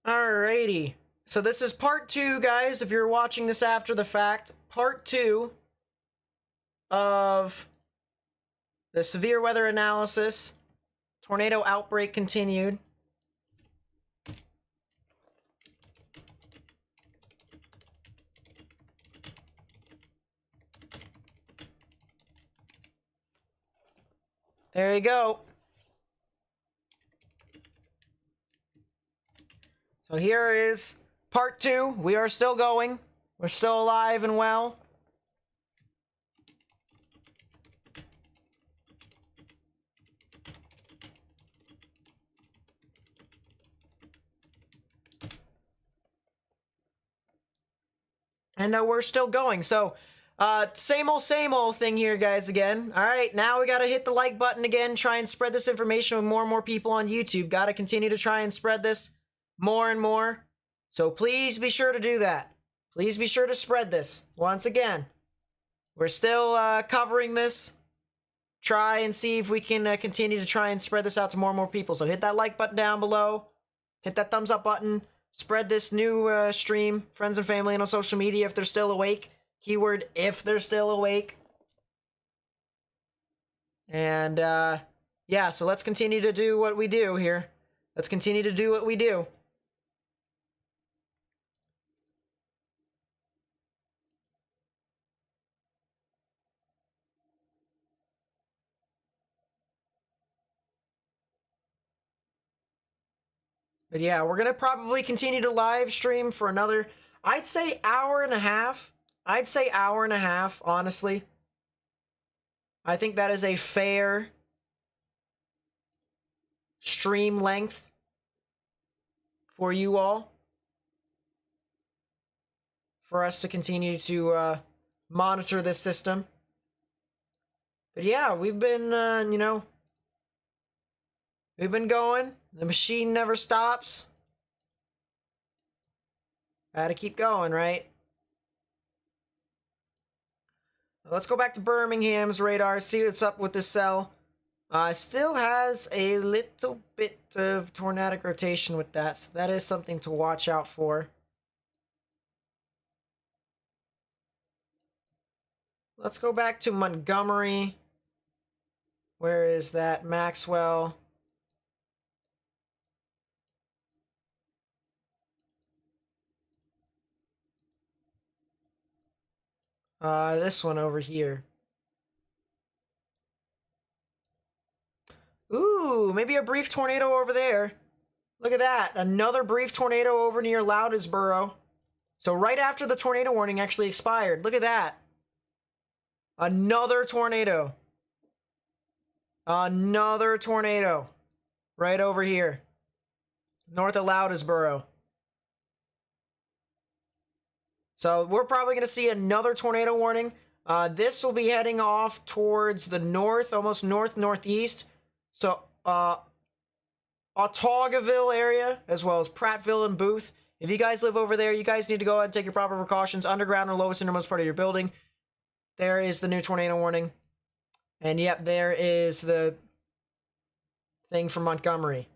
Alrighty. So this is part 2, guys, if you're watching this after the fact. Part 2 of the severe weather analysis. Tornado outbreak continued. There you go. So here is part 2. We are still going. We're still alive and well. And we're still going. So, same old thing here, guys, again. All right, now we got to hit the like button again. Try and spread this information with more and more people on YouTube. Got to continue to try and spread this more and more. So please be sure to do that. Please be sure to spread this. Once again, we're still covering this. Try and see if we can continue to try and spread this out to more and more people. So hit that like button down below. Hit that thumbs up button. Spread this new stream, friends and family, and on social media if they're still awake. Keyword, if they're still awake. And, yeah, so let's continue to do what we do here. Let's continue to do what we do. But yeah, we're going to probably continue to live stream for another, I'd say hour and a half. I'd say hour and a half, honestly. I think that is a fair stream length for you all. For us to continue to monitor this system. But yeah, we've been, you know, we've been going. The machine never stops. Gotta keep going, right? Let's go back to Birmingham's radar, see what's up with this cell. Still has a little bit of tornadic rotation with that, so that is something to watch out for. Let's go back to Montgomery. Where is that? Maxwell. This one over here. Ooh, maybe a brief tornado over there. Look at that. Another brief tornado over near Loudesboro. So right after the tornado warning actually expired. Look at that. Another tornado. Another tornado. Right over here. North of Loudesboro. So we're probably going to see another tornado warning. This will be heading off towards the north, almost northeast. So, Autaugaville area, as well as Prattville and Booth. If you guys live over there, you guys need to go ahead and take your proper precautions. Underground or lowest innermost part of your building. There is the new tornado warning. And yep, there is the thing from Montgomery.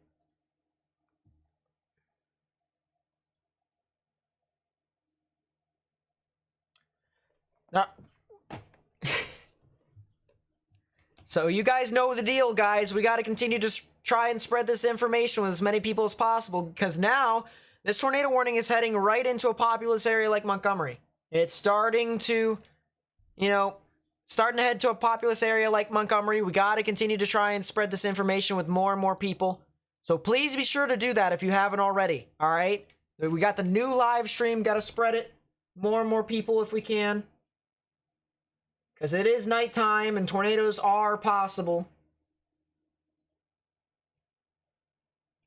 So you guys know the deal, guys. We got to continue to try and spread this information with as many people as possible, because now this tornado warning is heading right into a populous area like Montgomery. It's starting to, you know, starting to head to a populous area like Montgomery. We got to continue to try and spread this information with more and more people. So please be sure to do that if you haven't already, all right? We got the new live stream. Got to spread it. More and more people if we can. Because it is nighttime and tornadoes are possible.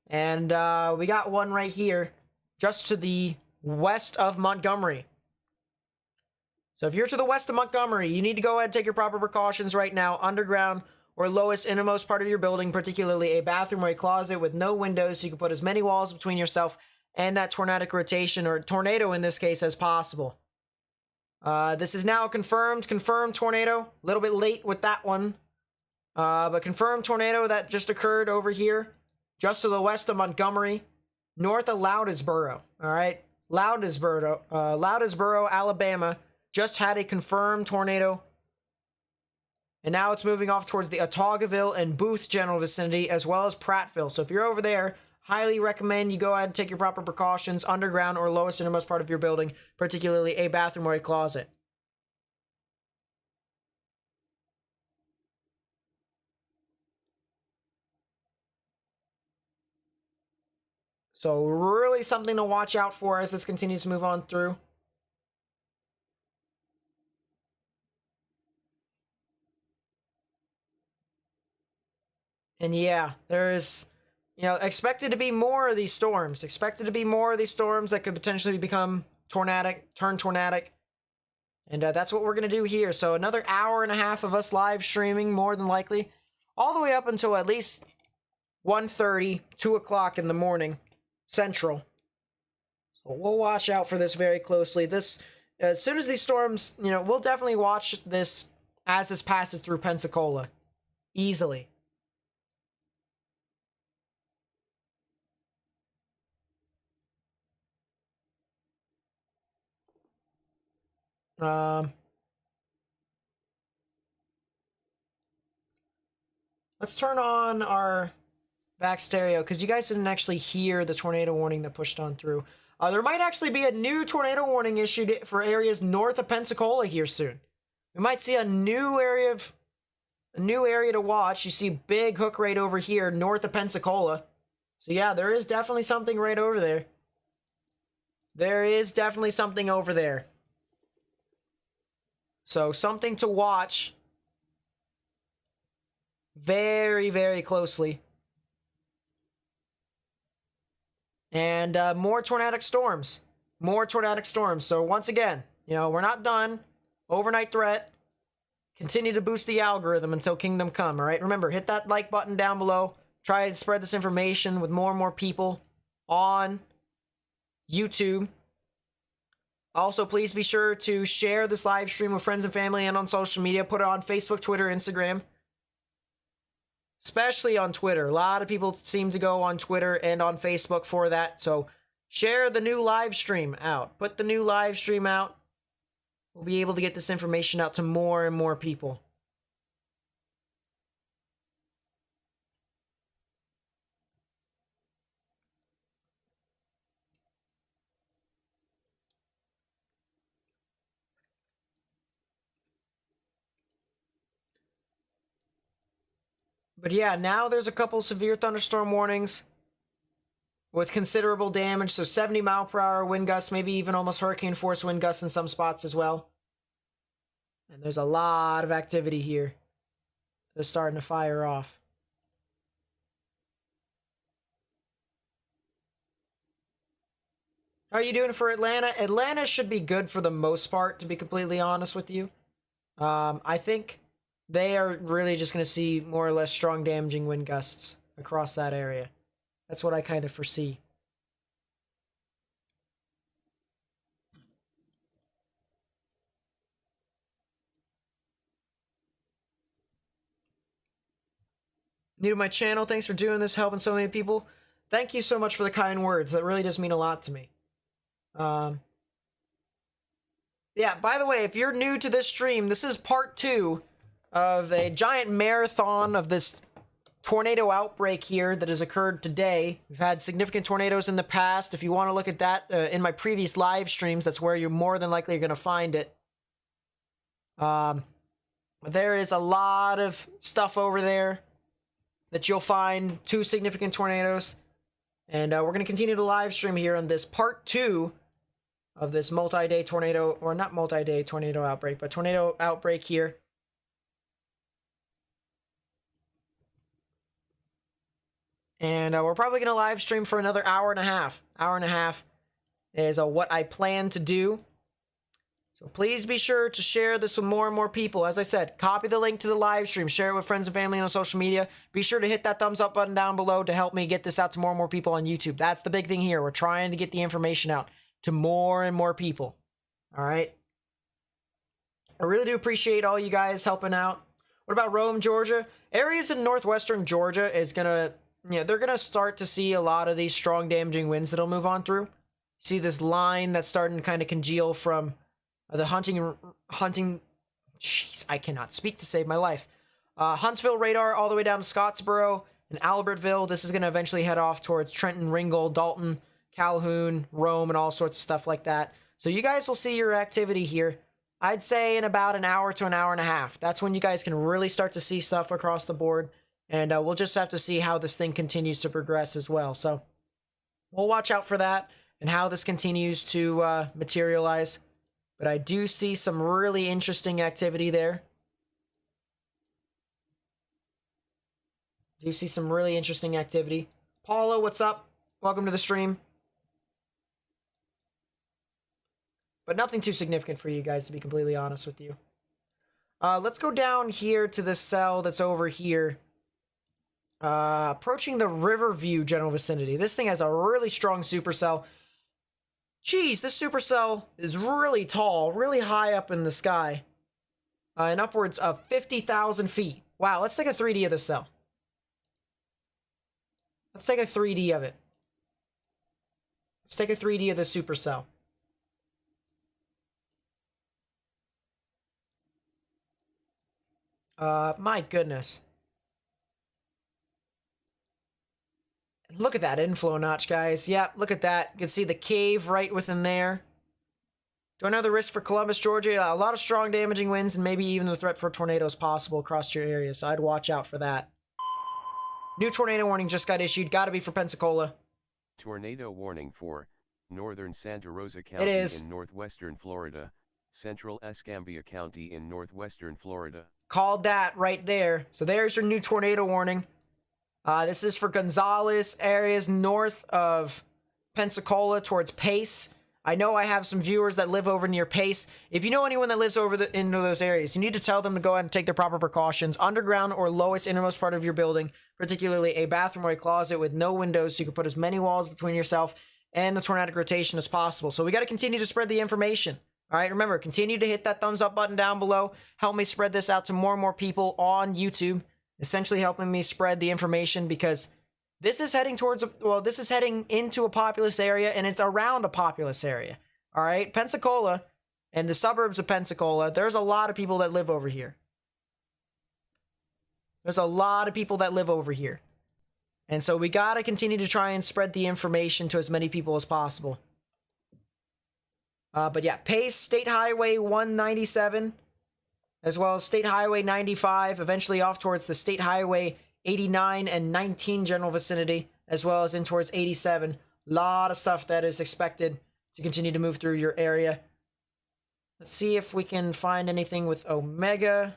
And we got one right here, just to the west of Montgomery. So if you're to the west of Montgomery, you need to go ahead and take your proper precautions right now. Underground or lowest innermost part of your building, particularly a bathroom or a closet with no windows, so you can put as many walls between yourself and that tornadic rotation, or tornado in this case, as possible. This is now confirmed tornado. A little bit late with that one. But confirmed tornado that just occurred over here, just to the west of Montgomery. north of Loudesboro. All right, Loudesboro, Alabama, just had a confirmed tornado, and now it's moving off towards the Otaugaville and Booth general vicinity, as well as Prattville. So if you're over there, highly recommend you go ahead and take your proper precautions, underground or lowest innermost part of your building, particularly a bathroom or a closet. So really something to watch out for as this continues to move on through. And yeah, there is, expected to be more of these storms. Expected to be more of these storms that could potentially become turn tornadic. And that's what we're going to do here. So another hour and a half of us live streaming, more than likely, all the way up until at least 1:30, 2 o'clock in the morning, Central. So we'll watch out for this very closely. This, as soon as these storms, we'll definitely watch this as this passes through Pensacola. Easily. Let's turn on our back stereo, because you guys didn't actually hear the tornado warning that pushed on through. There might actually be a new tornado warning issued for areas north of Pensacola here soon. We might see a new area to watch. You see big hook right over here north of Pensacola. So yeah, there is definitely something right over there. There is definitely something over there. So something to watch very, very closely. And more tornadic storms. More tornadic storms. So once again, we're not done. Overnight threat. Continue to boost the algorithm until kingdom come, all right? Remember, hit that like button down below. Try to spread this information with more and more people on YouTube. Also, please be sure to share this live stream with friends and family and on social media. Put it on Facebook, Twitter, Instagram. Especially on Twitter. A lot of people seem to go on Twitter and on Facebook for that. So share the new live stream out. Put the new live stream out. We'll be able to get this information out to more and more people. But yeah, now there's a couple severe thunderstorm warnings with considerable damage. So 70-mile-per-hour wind gusts, maybe even almost hurricane force wind gusts in some spots as well. And there's a lot of activity here. They're starting to fire off. How are you doing for Atlanta? Atlanta should be good for the most part, to be completely honest with you. I think they are really just going to see more or less strong damaging wind gusts across that area. That's what I kind of foresee. New to my channel, thanks for doing this, helping so many people. Thank you so much for the kind words. That really does mean a lot to me. Yeah, by the way, if you're new to this stream, this is part 2 of a giant marathon of this tornado outbreak here that has occurred today. We've had significant tornadoes in the past. If you want to look at that in my previous live streams, that's where you're more than likely going to find it. There is a lot of stuff over there that you'll find. 2 significant tornadoes. And we're going to continue to live stream here on this part 2 of this multi-day tornado, or not multi-day tornado outbreak, but tornado outbreak here. And we're probably going to live stream for another hour and a half. Hour and a half is what I plan to do. So please be sure to share this with more and more people. As I said, copy the link to the live stream. Share it with friends and family on social media. Be sure to hit that thumbs up button down below to help me get this out to more and more people on YouTube. That's the big thing here. We're trying to get the information out to more and more people. All right? I really do appreciate all you guys helping out. What about Rome, Georgia? Areas in northwestern Georgia is going to Yeah, they're gonna start to see a lot of these strong damaging winds that'll move on through. See this line that's starting to kind of congeal from the hunting. Jeez, I cannot speak to save my life. Huntsville radar all the way down to Scottsboro and Albertville. This is gonna eventually head off towards Trenton, Ringgold, Dalton, Calhoun, Rome, and all sorts of stuff like that. So you guys will see your activity here. I'd say in about an hour to an hour and a half. That's when you guys can really start to see stuff across the board. And we'll just have to see how this thing continues to progress as well. So we'll watch out for that and how this continues to materialize. But I do see some really interesting activity there. Do see some really interesting activity. Paula, what's up? Welcome to the stream. But nothing too significant for you guys, to be completely honest with you. Let's go down here to the cell that's over here. Approaching the Riverview general vicinity. This thing has a really strong supercell. Jeez, this supercell is really tall, really high up in the sky. And upwards of 50,000 feet. Wow, let's take a 3D of this cell. Let's take a 3D of it. Let's take a 3D of the supercell. My goodness. Look at that inflow notch, guys. Yep, look at that. You can see the cave right within there. Don't know the risk for Columbus, Georgia. A lot of strong damaging winds and maybe even the threat for tornadoes possible across your area, so I'd watch out for that. New tornado warning just got issued. Gotta be for Pensacola. Tornado warning for northern Santa Rosa County in northwestern Florida, central Escambia County in northwestern Florida. Called that right there. So there's your new tornado warning. This is for Gonzales, areas north of Pensacola towards Pace. I know I have some viewers that live over near Pace. If you know anyone that lives over into those areas, you need to tell them to go ahead and take their proper precautions. Underground or lowest innermost part of your building, particularly a bathroom or a closet with no windows, so you can put as many walls between yourself and the tornadic rotation as possible. So we got to continue to spread the information. All right, remember, continue to hit that thumbs up button down below. Help me spread this out to more and more people on YouTube. Essentially helping me spread the information, because this is heading towards, this is heading into a populous area, and it's around a populous area. All right, Pensacola and the suburbs of Pensacola, there's a lot of people that live over here. There's a lot of people that live over here. And so we got to continue to try and spread the information to as many people as possible. But yeah, Pace, State Highway 197, as well as State Highway 95, eventually off towards the State Highway 89 and 19 general vicinity, as well as in towards 87. A lot of stuff that is expected to continue to move through your area. Let's see if we can find anything with Omega.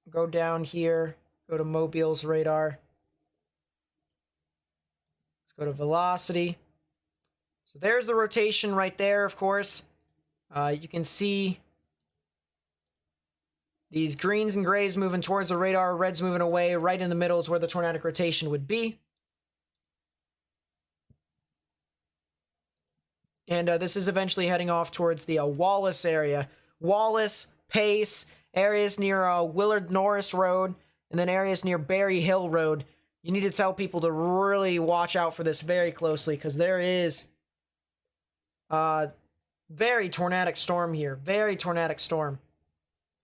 Go down here, go to Mobile's radar. Go to velocity. So there's the rotation right there, of course. You can see these greens and grays moving towards the radar, reds moving away. Right in the middle is where the tornadic rotation would be. And this is eventually heading off towards the Wallace area. Wallace, Pace, areas near Willard Norris Road, and then areas near Berry Hill Road. You need to tell people to really watch out for this very closely, because there is very tornadic storm here. Very tornadic storm.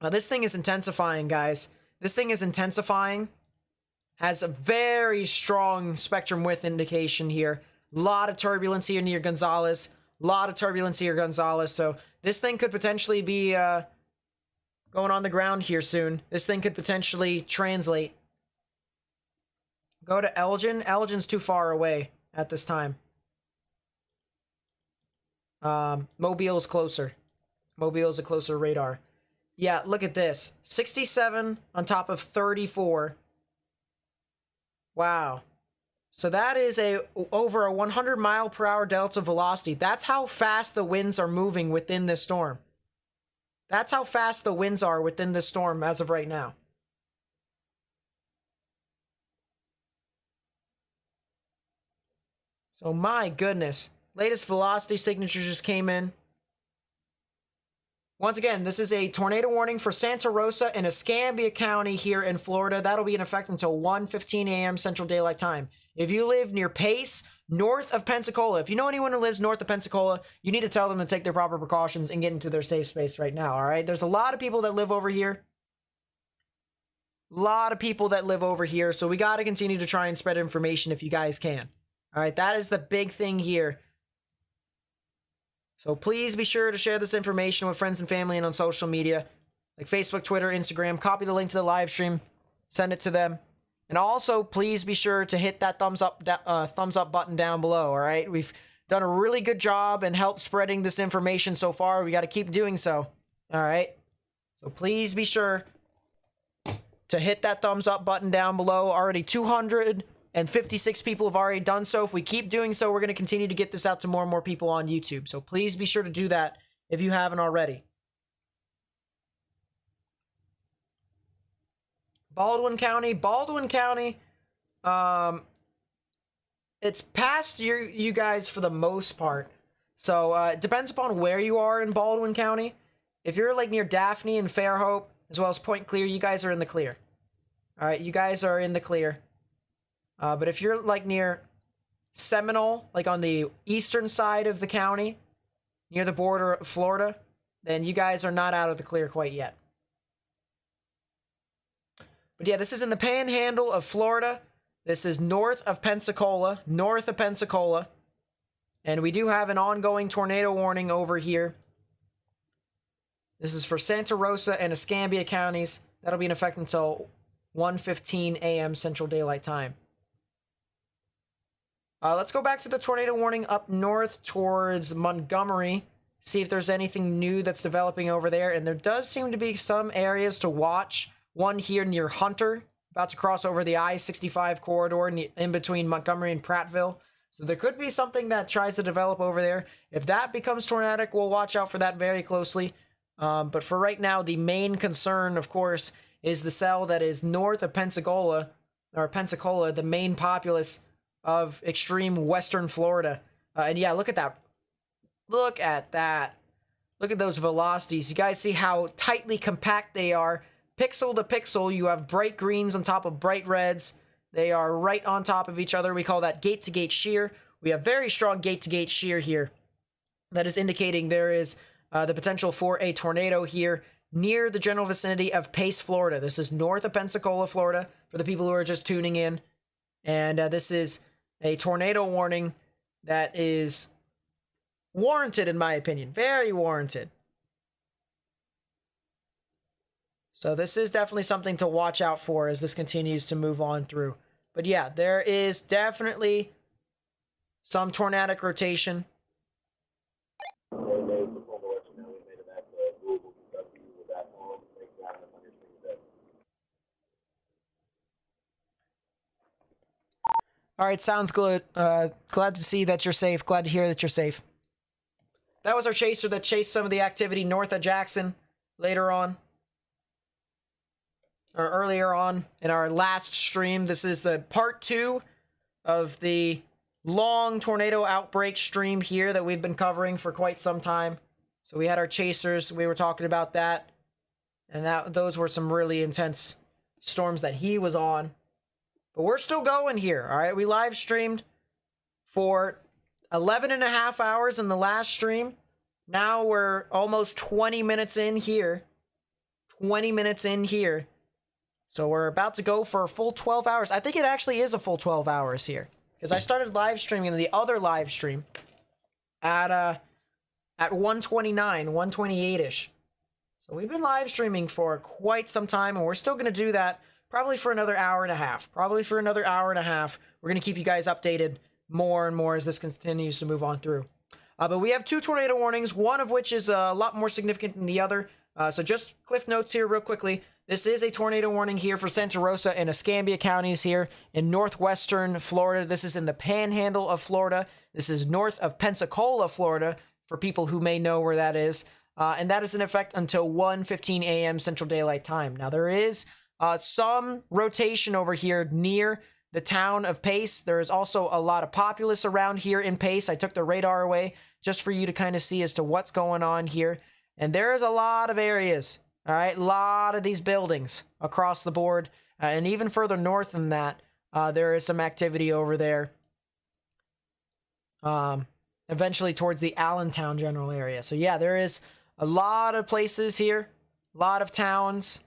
Now, this thing is intensifying, guys. This thing is intensifying. Has a very strong spectrum width indication here. A lot of turbulence here near Gonzales. A lot of turbulence here, Gonzales. So this thing could potentially be going on the ground here soon. This thing could potentially translate. Go to Elgin. Elgin's too far away at this time. Mobile's closer. Mobile's a closer radar. Yeah, look at this. 67 on top of 34. Wow. So that is over a 100 mile per hour delta velocity. That's how fast the winds are moving within this storm. That's how fast the winds are within this storm as of right now. So my goodness. Latest velocity signatures just came in. Once again, this is a tornado warning for Santa Rosa and Escambia County here in Florida. That'll be in effect until 1:15 a.m. Central Daylight Time. If you live near Pace, north of Pensacola, if you know anyone who lives north of Pensacola, you need to tell them to take their proper precautions and get into their safe space right now, all right? There's a lot of people that live over here. A lot of people that live over here, so we got to continue to try and spread information if you guys can. All right, that is the big thing here. So please be sure to share this information with friends and family and on social media, like Facebook, Twitter, Instagram. Copy the link to the live stream, send it to them. And also, please be sure to hit that thumbs up button down below, all right? We've done a really good job and helped spreading this information so far. We got to keep doing so, all right? So please be sure to hit that thumbs up button down below. Already 256 people have already done so. If we keep doing so, we're going to continue to get this out to more and more people on YouTube. So please be sure to do that if you haven't already. Baldwin County, it's past you guys for the most part. So it depends upon where you are in Baldwin County. If you're like near Daphne and Fairhope, as well as Point Clear, you guys are in the clear. All right, you guys are in the clear. But if you're like near Seminole, like on the eastern side of the county, near the border of Florida, then you guys are not out of the clear quite yet. But yeah, this is in the panhandle of Florida. This is north of Pensacola, And we do have an ongoing tornado warning over here. This is for Santa Rosa and Escambia counties. That'll be in effect until 1:15 a.m. Central Daylight Time. Let's go back to the tornado warning up north towards Montgomery. See if there's anything new that's developing over there. And there does seem to be some areas to watch. One here near Hunter, about to cross over the I-65 corridor in between Montgomery and Prattville. So there could be something that tries to develop over there. If that becomes tornadic, we'll watch out for that very closely. But for right now, the main concern, of course, is the cell that is north of Pensacola, the main populace of extreme western Florida. And yeah, look at that. Look at that. Look at those velocities. You guys see how tightly compact they are. Pixel to pixel, you have bright greens on top of bright reds. They are right on top of each other. We call that gate-to-gate shear. We have very strong gate-to-gate shear here. That is indicating there is the potential for a tornado here near the general vicinity of Pace, Florida. This is north of Pensacola, Florida, for the people who are just tuning in. And this is a tornado warning that is warranted, in my opinion. Very warranted. So this is definitely something to watch out for as this continues to move on through. But yeah, there is definitely some tornadic rotation. All right, sounds good. Glad to see that you're safe. Glad to hear that you're safe. That was our chaser that chased some of the activity north of Jackson later on. Or earlier on in our last stream. This is the part 2 of the long tornado outbreak stream here that we've been covering for quite some time. So we had our chasers. We were talking about that. And those were some really intense storms that he was on. But we're still going here, all right? We live streamed for 11 and a half hours in the last stream. Now we're almost 20 minutes in here. 20 minutes in here. So we're about to go for a full 12 hours. I think it actually is a full 12 hours here. Because I started live streaming the other live stream at 129, 128-ish. So we've been live streaming for quite some time, and we're still going to do that probably for another hour and a half. We're going to keep you guys updated more and more as this continues to move on through. But we have 2 tornado warnings, one of which is a lot more significant than the other. So just cliff notes here real quickly. This is a tornado warning here for Santa Rosa and Escambia counties here in northwestern Florida. This is in the panhandle of Florida. This is north of Pensacola, Florida, for people who may know where that is. And that is in effect until 1:15 a.m. Central Daylight Time. Now, there is some rotation over here near the town of Pace. There is also a lot of populace around here in Pace. I took the radar away just for you to kind of see as to what's going on here. And there is a lot of areas, all right? A lot of these buildings across the board. And even further north than that, there is some activity over there. Eventually towards the Allentown general area. So yeah, there is a lot of places here, a lot of towns,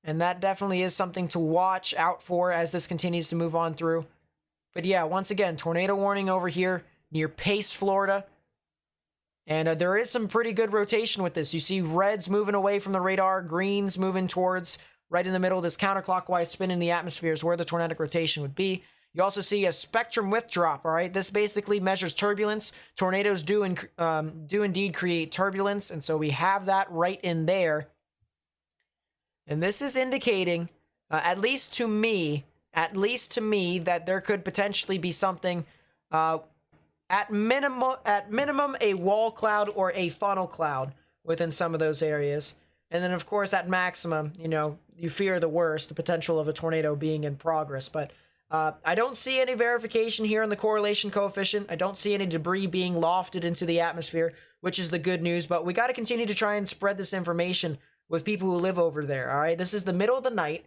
and that definitely is something to watch out for as this continues to move on through. But yeah, once again, tornado warning over here near Pace, Florida. And there is some pretty good rotation with this. You see reds moving away from the radar, greens moving towards right in the middle of this counterclockwise spin in the atmosphere is where the tornadic rotation would be. You also see a spectrum width drop, all right? This basically measures turbulence. Tornadoes do indeed create turbulence, and so we have that right in there. And this is indicating, at least to me, that there could potentially be something, at minimum, a wall cloud or a funnel cloud within some of those areas. And then, of course, at maximum, you know, you fear the worst, the potential of a tornado being in progress. But I don't see any verification here in the correlation coefficient. I don't see any debris being lofted into the atmosphere, which is the good news. But we got to continue to try and spread this information with people who live over there. All right, this is the middle of the night.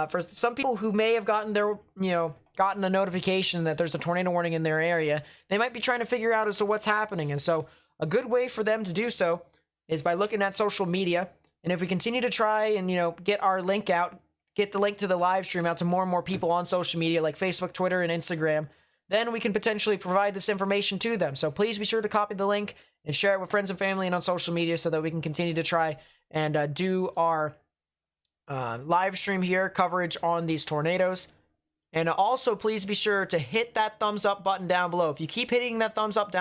For some people who may have gotten gotten a notification that there's a tornado warning in their area, they might be trying to figure out as to what's happening. And so a good way for them to do so is by looking at social media. And if we continue to try and, get our link out, get the link to the live stream out to more and more people on social media like Facebook, Twitter, and Instagram, then we can potentially provide this information to them. So please be sure to copy the link and share it with friends and family and on social media so that we can continue to try and do our live stream here coverage on these tornadoes. And also, please be sure to hit that thumbs up button down below. If you keep hitting that thumbs up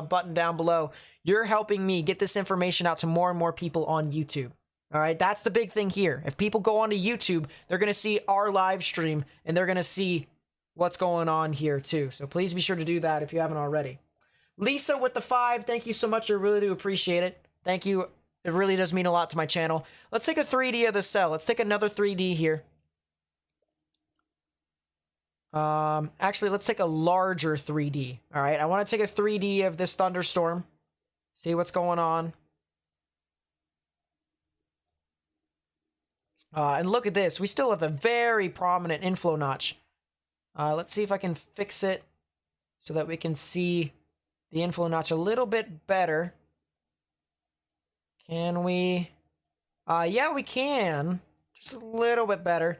button down below, you're helping me get this information out to more and more people on YouTube. All right, that's the big thing here. If people go onto YouTube, they're going to see our live stream and they're going to see what's going on here too. So please be sure to do that if you haven't already. Lisa with the 5, thank you so much. I really do appreciate it. Thank you. It really does mean a lot to my channel. Let's take a 3D of the cell. Let's take another 3D here. Actually, let's take a larger 3D. All right, I want to take a 3D of this thunderstorm. See what's going on. And look at this. We still have a very prominent inflow notch. Let's see if I can fix it so that we can see the inflow notch a little bit better. Can we? Yeah, we can. Just a little bit better.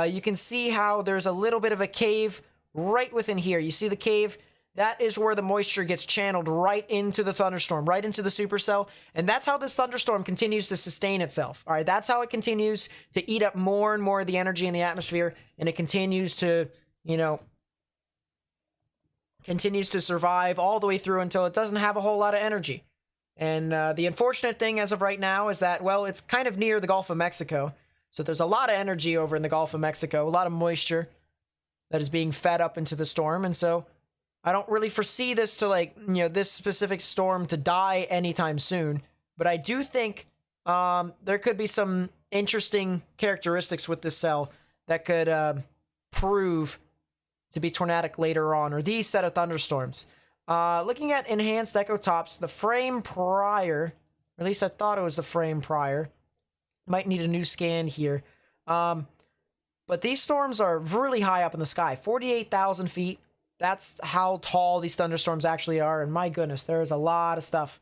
You can see how there's a little bit of a cave right within here. You see the cave? That is where the moisture gets channeled right into the thunderstorm, right into the supercell. And that's how this thunderstorm continues to sustain itself. All right, that's how it continues to eat up more and more of the energy in the atmosphere. And it continues to, continues to survive all the way through until it doesn't have a whole lot of energy. And the unfortunate thing as of right now is that, well, it's kind of near the Gulf of Mexico. So there's a lot of energy over in the Gulf of Mexico, a lot of moisture that is being fed up into the storm. And so I don't really foresee this to this specific storm to die anytime soon. But I do think there could be some interesting characteristics with this cell that could prove to be tornadic later on, or these set of thunderstorms. Looking at enhanced echo tops, the frame prior, or at least I thought it was the frame prior. Might need a new scan here. But these storms are really high up in the sky, 48,000 feet. That's how tall these thunderstorms actually are. And my goodness, there is a lot of stuff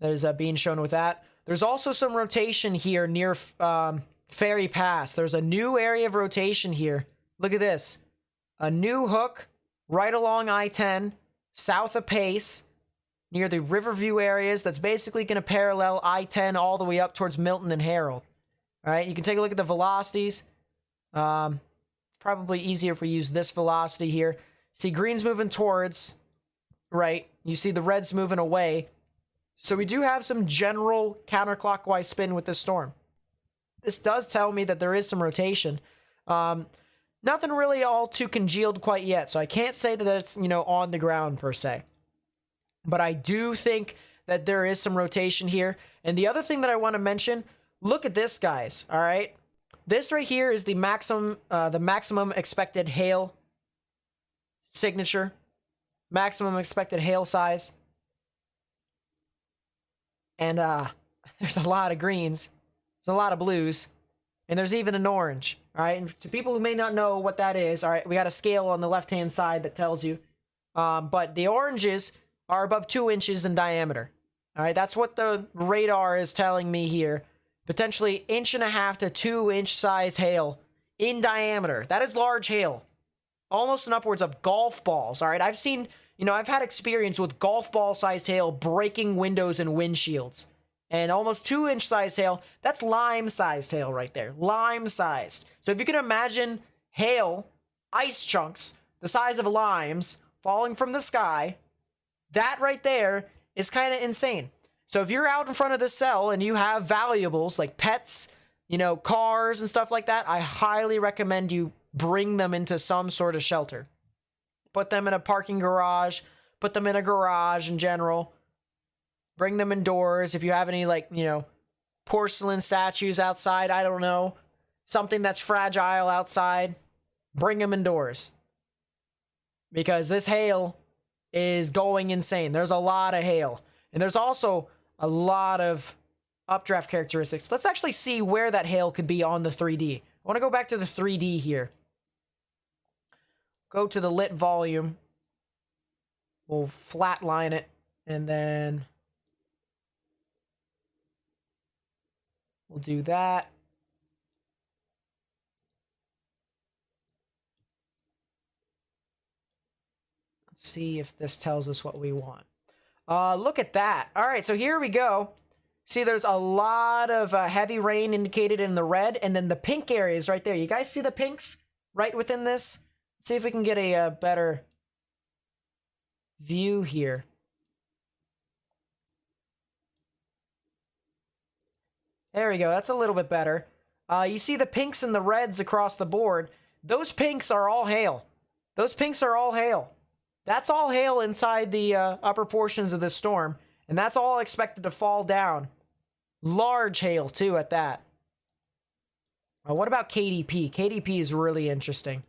that is being shown with that. There's also some rotation here near Ferry Pass. There's a new area of rotation here. Look at this. A new hook right along I-10, south of Pace, near the Riverview areas. That's basically going to parallel I-10 all the way up towards Milton and Harold. All right, you can take a look at the velocities. Probably easier if we use this velocity here. See green's moving towards, right? You see the red's moving away. So we do have some general counterclockwise spin with this storm. This does tell me that there is some rotation. Nothing really all too congealed quite yet, so I can't say that it's, on the ground per se. But I do think that there is some rotation here. And the other thing that I want to mention, look at this, guys, all right? This right here is the maximum expected hail signature, maximum expected hail size. And there's a lot of greens. There's a lot of blues. And there's even an orange. All right. And to people who may not know what that is, all right, we got a scale on the left-hand side that tells you. But the oranges are above 2 inches in diameter. All right. That's what the radar is telling me here. Potentially 1.5 to 2 inch size hail in diameter. That is large hail. Almost an upwards of golf balls. All right. I've seen, I've had experience with golf ball sized hail breaking windows and windshields. And almost 2 inch size hail, that's lime sized hail right there. Lime sized. So if you can imagine hail, ice chunks, the size of limes falling from the sky, that right there is kind of insane. So if you're out in front of the cell and you have valuables like pets, cars and stuff like that, I highly recommend you bring them into some sort of shelter. Put them in a parking garage, put them in a garage in general. Bring them indoors. If you have any, porcelain statues outside, I don't know, something that's fragile outside, bring them indoors. Because this hail is going insane. There's a lot of hail. And there's also a lot of updraft characteristics. Let's actually see where that hail could be on the 3D. I want to go back to the 3D here. Go to the lit volume. We'll flatline it. And then we'll do that. Let's see if this tells us what we want. Look at that. All right, so here we go. See, there's a lot of heavy rain indicated in the red, and then the pink areas right there. You guys see the pinks right within this? Let's see if we can get a better view here. There we go. That's a little bit better. You see the pinks and the reds across the board. Those pinks are all hail. Those pinks are all hail. That's all hail inside the upper portions of this storm. And that's all expected to fall down. Large hail, too, at that. What about KDP? KDP is really interesting.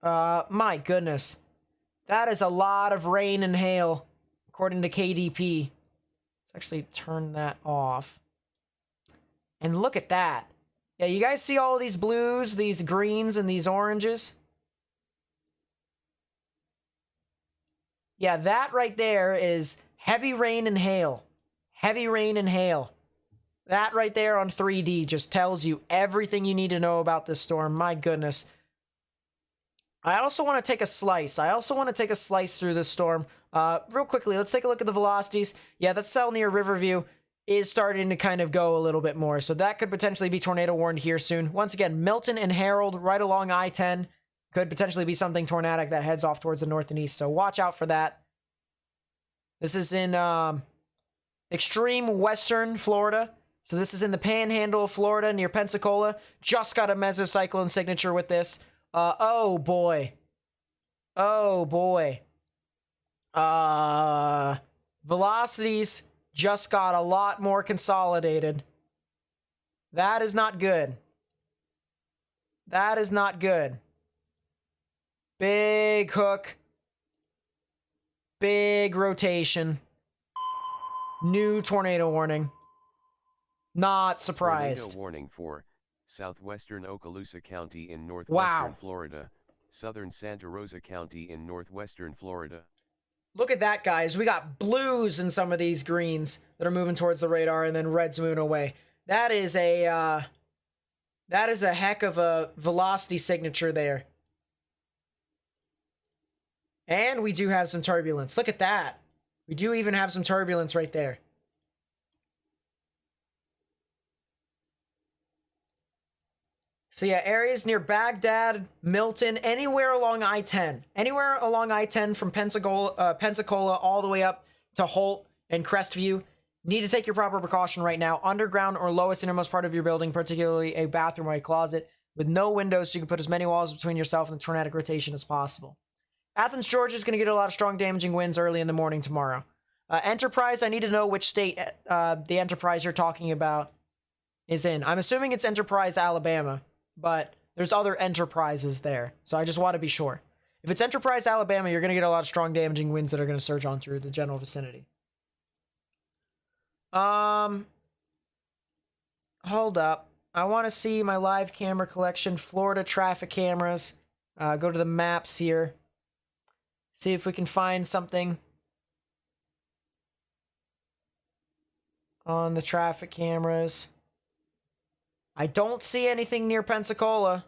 My goodness. That is a lot of rain and hail, according to KDP. Let's actually turn that off. And look at that. Yeah, you guys see all these blues, these greens, and these oranges? Yeah, that right there is heavy rain and hail. Heavy rain and hail. That right there on 3D just tells you everything you need to know about this storm. My goodness. I also want to take a slice. Through this storm. Real quickly, let's take a look at the velocities. Yeah, that cell near Riverview is starting to kind of go a little bit more. So that could potentially be tornado warned here soon. Once again, Milton and Harold right along I-10 could potentially be something tornadic that heads off towards the north and east. So watch out for that. This is in extreme western Florida. So this is in the panhandle of Florida near Pensacola. Just got a mesocyclone signature with this. Oh boy. Velocities just got a lot more consolidated. That is not good. That is not good. Big hook. Big rotation. New tornado warning. Not surprised. Tornado warning for southwestern Okaloosa County in northwestern Florida, southern Santa Rosa County in northwestern Florida. Look at that, guys. We got blues in some of these greens that are moving towards the radar, and then reds moving away. That is a heck of a velocity signature there. And we do have some turbulence. Look at that. We do even have some turbulence right there. So yeah, areas near Baghdad, Milton, anywhere along I-10. Anywhere along I-10 from Pensacola all the way up to Holt and Crestview. Need to take your proper precaution right now. Underground or lowest innermost part of your building, particularly a bathroom or a closet with no windows, so you can put as many walls between yourself and the tornadic rotation as possible. Athens, Georgia is going to get a lot of strong damaging winds early in the morning tomorrow. Enterprise, I need to know which state the Enterprise you're talking about. is in. I'm assuming it's Enterprise, Alabama, but there's other enterprises there. So I just want to be sure. If it's Enterprise, Alabama, you're going to get a lot of strong damaging winds that are going to surge on through the general vicinity. Hold up. I want to see my live camera collection, Florida traffic cameras. Go to the maps here. See if we can find something on the traffic cameras. I don't see anything near Pensacola.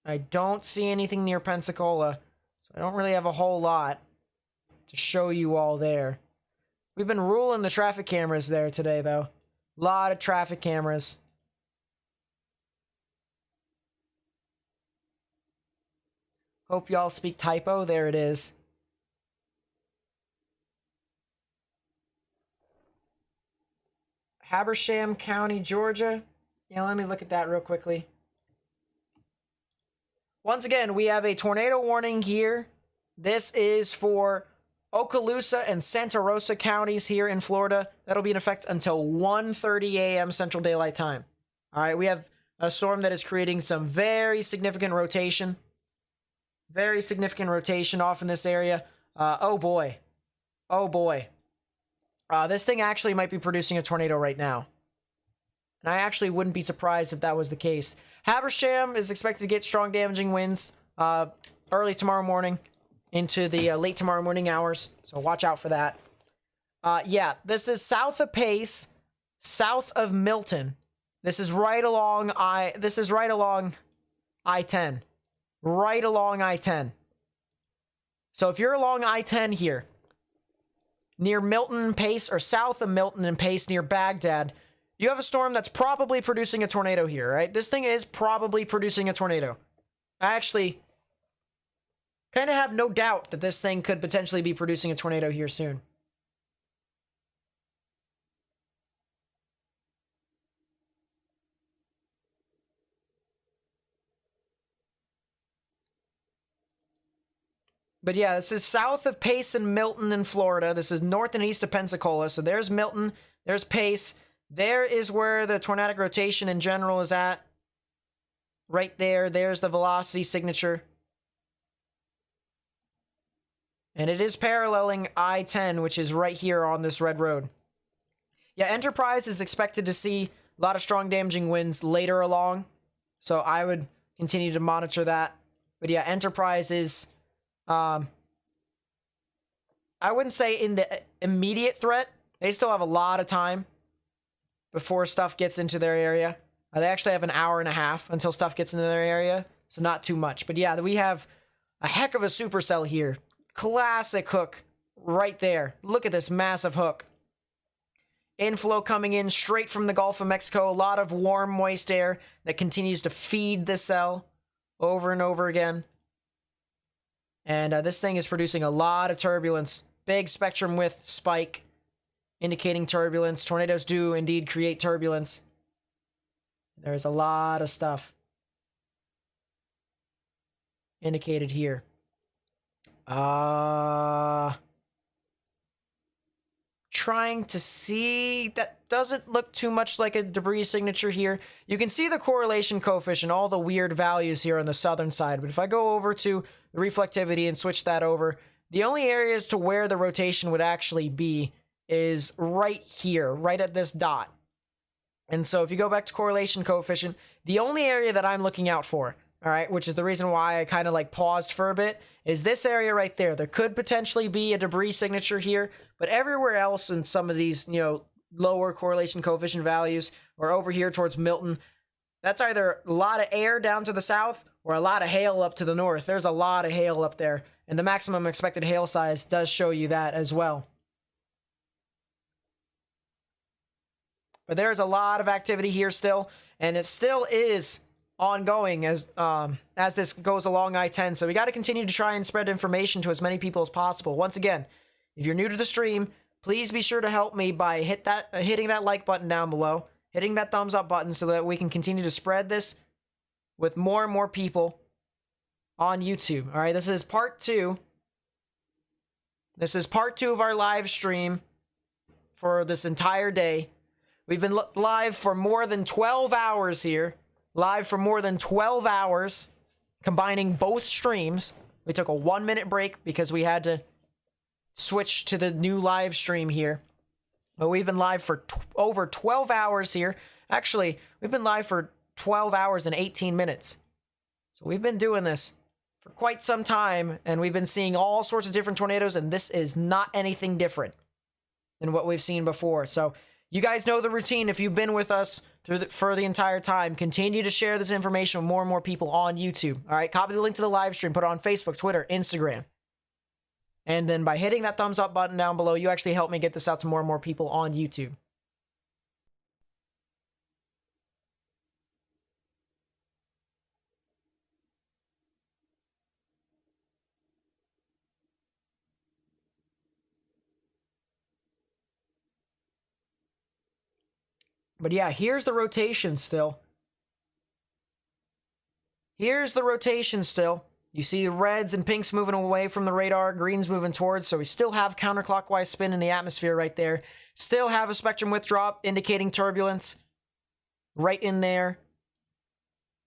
I don't see anything near Pensacola. So I don't really have a whole lot to show you all there. We've been ruling the traffic cameras there today, though. A lot of traffic cameras. Hope y'all speak typo. There it is. Habersham County, Georgia. Yeah, let me look at that real quickly. Once again, we have a tornado warning here. This is for Okaloosa and Santa Rosa counties here in Florida. That'll be in effect until 1:30 a.m. Central Daylight Time. All right, we have a storm that is creating some very significant rotation. Very significant rotation off in this area. Oh boy. Oh boy. This thing actually might be producing a tornado right now. And I actually wouldn't be surprised if that was the case. Habersham is expected to get strong damaging winds early tomorrow morning into the late tomorrow morning hours. So watch out for that. Yeah, this is south of Pace, south of Milton. This is right along I-10. Right along I-10. So if you're along I-10 here, near Milton and Pace, or south of Milton and Pace near Baghdad, you have a storm that's probably producing a tornado here, right? This thing is probably producing a tornado. I actually kind of have no doubt that this thing could potentially be producing a tornado here soon. But yeah, this is south of Pace and Milton in Florida. This is north and east of Pensacola. So there's Milton, there's Pace. There is where the tornadic rotation in general is at. Right there, there's the velocity signature. And it is paralleling I-10, which is right here on this red road. Yeah, Enterprise is expected to see a lot of strong damaging winds later along. So I would continue to monitor that. But yeah, Enterprise is... I wouldn't say in the immediate threat. They still have a lot of time before stuff gets into their area. They actually have an hour and a half until stuff gets into their area, so not too much. But yeah, we have a heck of a supercell here. Classic hook right there. Look at this massive hook. Inflow coming in straight from the Gulf of Mexico. A lot of warm, moist air that continues to feed the cell over and over again. And this thing is producing a lot of turbulence. Big spectrum width spike, indicating turbulence. Tornadoes do indeed create turbulence. There's a lot of stuff indicated here. Trying to see. That doesn't look too much like a debris signature here. You can see the correlation coefficient, all the weird values here on the southern side. But if I go over to the reflectivity and switch that over, the only areas to where the rotation would actually be is right here, right at this dot. And so if you go back to correlation coefficient, the only area that I'm looking out for, all right, which is the reason why I kind of like paused for a bit, is this area right there. There could potentially be a debris signature here, but everywhere else in some of these, you know, lower correlation coefficient values, or over here towards Milton, that's either a lot of air down to the south or a lot of hail up to the north. There's a lot of hail up there, and the maximum expected hail size does show you that as well. But there's a lot of activity here still, and it still is ongoing as this goes along I-10. So we got to continue to try and spread information to as many people as possible. Once again, if you're new to the stream, please be sure to help me by hitting that like button down below, hitting that thumbs up button so that we can continue to spread this with more and more people on YouTube. All right, this is part 2. This is part 2 of our live stream for this entire day. We've been live for more than 12 hours here. Live for more than 12 hours, combining both streams. We took a 1-minute break because we had to switch to the new live stream here. But we've been live for over 12 hours here. Actually, we've been live for 12 hours and 18 minutes. So we've been doing this for quite some time, and we've been seeing all sorts of different tornadoes, and this is not anything different than what we've seen before. So you guys know the routine if you've been with us for the entire time. Continue to share this information with more and more people on YouTube. All right, copy the link to the live stream, put it on Facebook, Twitter, Instagram. And then by hitting that thumbs up button down below, you actually help me get this out to more and more people on YouTube. But yeah, here's the rotation still. Here's the rotation still. You see the reds and pinks moving away from the radar, greens moving towards, so we still have counterclockwise spin in the atmosphere right there. Still have a spectrum width drop indicating turbulence right in there.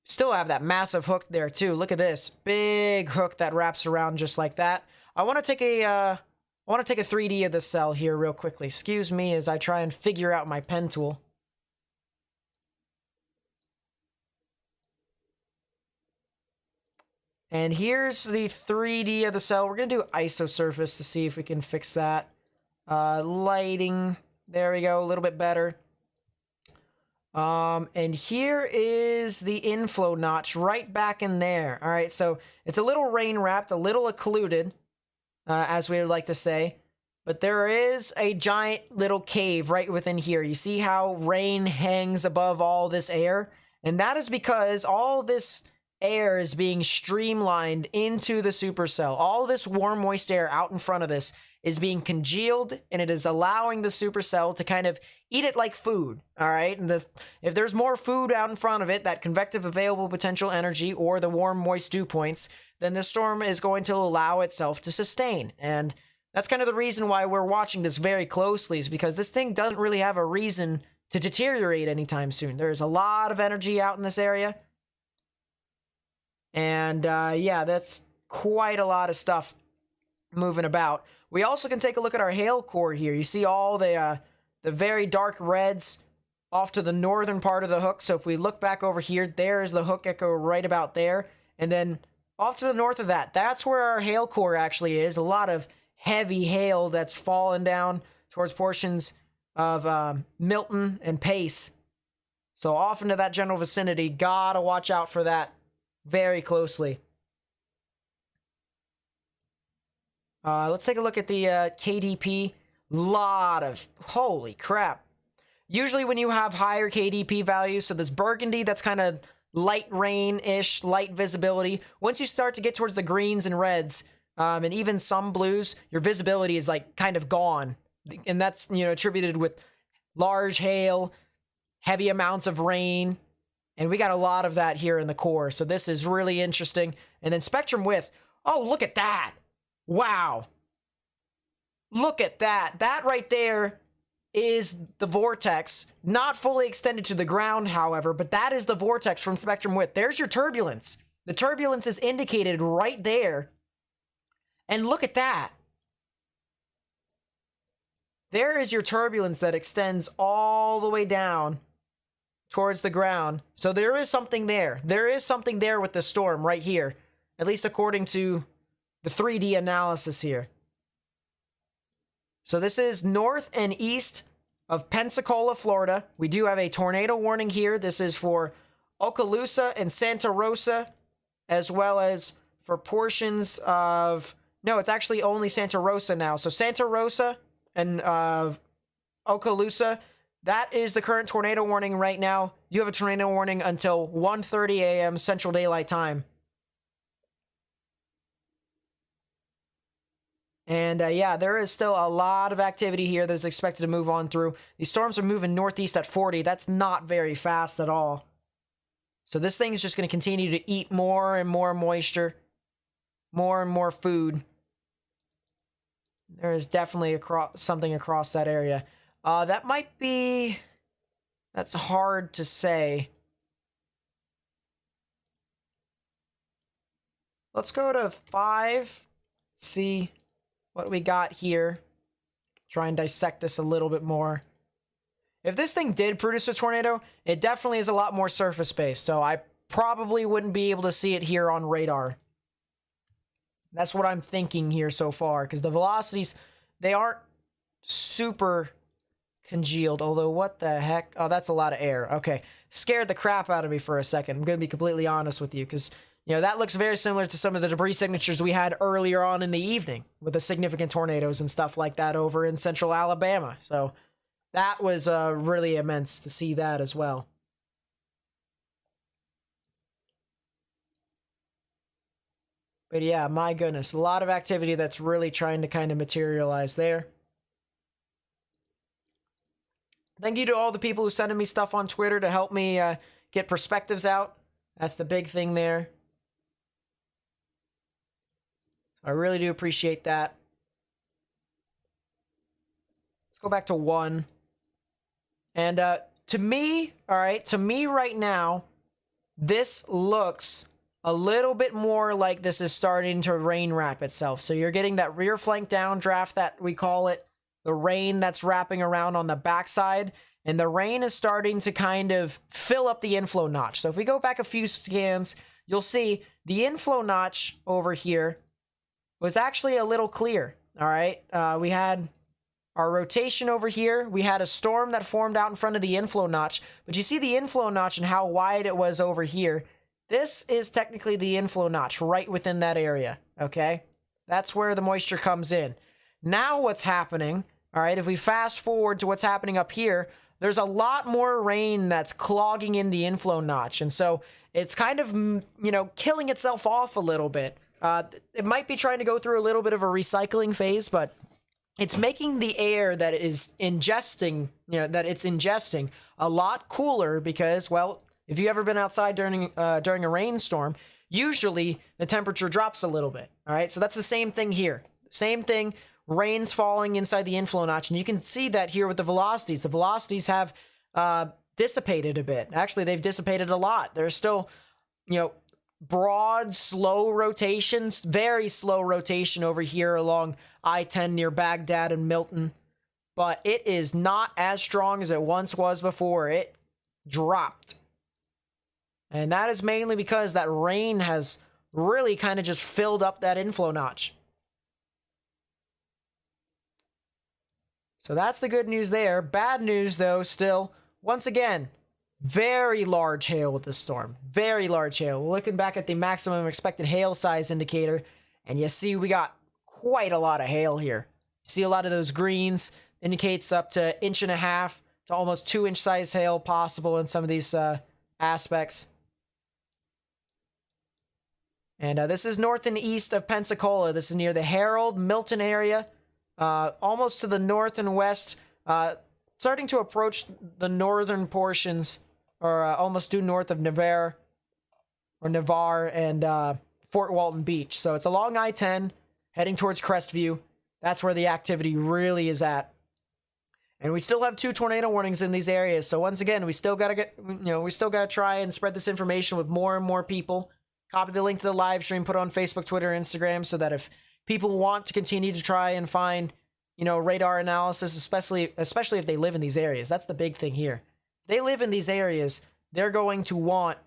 Still have that massive hook there too. Look at this big hook that wraps around just like that. I want to take a 3D of the cell here real quickly. Excuse me as I try and figure out my pen tool. And here's the 3D of the cell. We're going to do isosurface to see if we can fix that. Lighting. There we go. A little bit better. And here is the inflow notch right back in there. All right, so it's a little rain wrapped, a little occluded, as we would like to say. But there is a giant little cave right within here. You see how rain hangs above all this air? And that is because all this air is being streamlined into the supercell. All this warm, moist air out in front of this is being congealed, and it is allowing the supercell to kind of eat it like food, all right? And if there's more food out in front of it, that convective available potential energy or the warm, moist dew points, then the storm is going to allow itself to sustain. And that's kind of the reason why we're watching this very closely, is because this thing doesn't really have a reason to deteriorate anytime soon. There's a lot of energy out in this area. And yeah, that's quite a lot of stuff moving about. We also can take a look at our hail core here. You see all the very dark reds off to the northern part of the hook. So if we look back over here, there is the hook echo right about there. And then off to the north of that, that's where our hail core actually is. A lot of heavy hail that's fallen down towards portions of Milton and Pace. So off into that general vicinity, gotta watch out for that very closely. Let's take a look at the KDP. Lot of, holy crap. Usually when you have higher KDP values, so this burgundy, that's kind of light rain-ish, light visibility. Once you start to get towards the greens and reds, and even some blues, your visibility is like kind of gone. And that's, you know, attributed with large hail, heavy amounts of rain. And we got a lot of that here in the core. So this is really interesting. And then spectrum width. Oh, look at that. Wow. Look at that. That right there is the vortex. Not fully extended to the ground, however, but that is the vortex from spectrum width. There's your turbulence. The turbulence is indicated right there. And look at that. There is your turbulence that extends all the way down towards the ground. So there is something there. There is something there with the storm right here, at least according to the 3D analysis here. So this is north and east of Pensacola, Florida. We do have a tornado warning here. This is for Okaloosa and Santa Rosa, as well as for portions of... No, it's actually only Santa Rosa now. So Santa Rosa and Okaloosa, that is the current tornado warning right now. You have a tornado warning until 1:30 a.m. Central Daylight Time. And yeah, there is still a lot of activity here that's expected to move on through. These storms are moving northeast at 40. That's not very fast at all. So this thing is just going to continue to eat more and more moisture, more and more food. There is definitely something across that area. That might be That's hard to say. Let's go to 5. See what we got here. Try and dissect this a little bit more. If this thing did produce a tornado, it definitely is a lot more surface based, so I probably wouldn't be able to see it here on radar. That's what I'm thinking here so far, because the velocities, they aren't super congealed, although what the heck? Oh, that's a lot of air. Okay, scared the crap out of me for a second. I'm going to be completely honest with you, because that looks very similar to some of the debris signatures we had earlier on in the evening with the significant tornadoes and stuff like that over in central Alabama. So that was really immense to see that as well. But yeah, my goodness, a lot of activity that's really trying to kind of materialize there. Thank you to all the people who sending me stuff on Twitter to help me get perspectives out. That's the big thing there. I really do appreciate that. Let's go back to 1. And to me right now, this looks a little bit more like this is starting to rain wrap itself. So you're getting that rear flank downdraft that we call it, the rain that's wrapping around on the backside, and the rain is starting to kind of fill up the inflow notch. So if we go back a few scans, you'll see the inflow notch over here was actually a little clear. All right, we had our rotation over here. We had a storm that formed out in front of the inflow notch, but you see the inflow notch and how wide it was over here. This is technically the inflow notch right within that area, okay? That's where the moisture comes in. Now what's happening, all right, if we fast forward to what's happening up here, there's a lot more rain that's clogging in the inflow notch, and so it's kind of, killing itself off a little bit. It might be trying to go through a little bit of a recycling phase, but it's making the air that it is ingesting, a lot cooler because, well, if you've ever been outside during a rainstorm, usually the temperature drops a little bit. All right, so that's the same thing here. Same thing, rain's falling inside the inflow notch, and you can see that here with the velocities. The velocities have dissipated a bit. Actually, they've dissipated a lot. There's still, broad, slow rotations, very slow rotation over here along I-10 near Baghdad and Milton, but it is not as strong as it once was before. It dropped. And that is mainly because that rain has really kind of just filled up that inflow notch. So that's the good news there. Bad news, though, still, once again, very large hail with this storm. Very large hail. Looking back at the maximum expected hail size indicator, and you see we got quite a lot of hail here. You see a lot of those greens, indicates up to 1.5 inches to almost 2-inch size hail possible in some of these aspects. And this is north and east of Pensacola. This is near the Herald, Milton area. Almost to the north and west. Starting to approach the northern portions, or almost due north of Navarre and Fort Walton Beach. So it's along I-10, heading towards Crestview. That's where the activity really is at. And we still have 2 tornado warnings in these areas. So once again, we still gotta try and spread this information with more and more people. Copy the link to the live stream, put it on Facebook, Twitter, Instagram, so that if people want to continue to try and find, radar analysis, especially if they live in these areas. That's the big thing here. If they live in these areas, they're going to want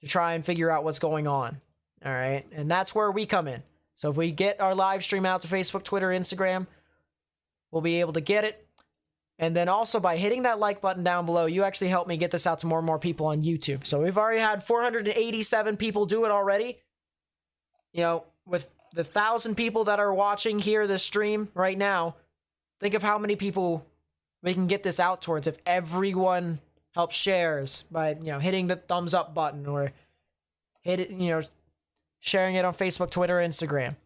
to try and figure out what's going on. All right. And that's where we come in. So if we get our live stream out to Facebook, Twitter, Instagram, we'll be able to get it. And then also by hitting that like button down below, you actually help me get this out to more and more people on YouTube. So we've already had 487 people do it already. With the 1,000 people that are watching here this stream right now, think of how many people we can get this out towards if everyone helps shares by hitting the thumbs up button or sharing it on Facebook, Twitter, Instagram.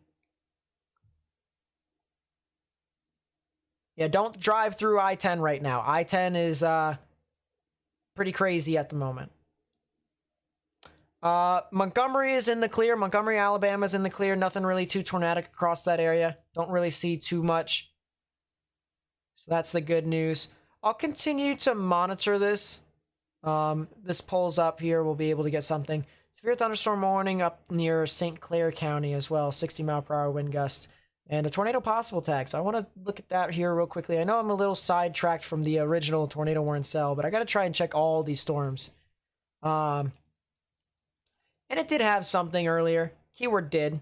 Yeah, don't drive through I-10 right now. I-10 is pretty crazy at the moment. Montgomery is in the clear. Montgomery, Alabama is in the clear. Nothing really too tornadic across that area. Don't really see too much. So that's the good news. I'll continue to monitor this This pulls up here, we'll be able to get something. Severe thunderstorm warning up near St. Clair County as well. 60-mile-per-hour wind gusts. And a tornado possible tag. So I want to look at that here real quickly. I know I'm a little sidetracked from the original tornado warning cell, but I got to try and check all these storms. And it did have something earlier. Keyword did.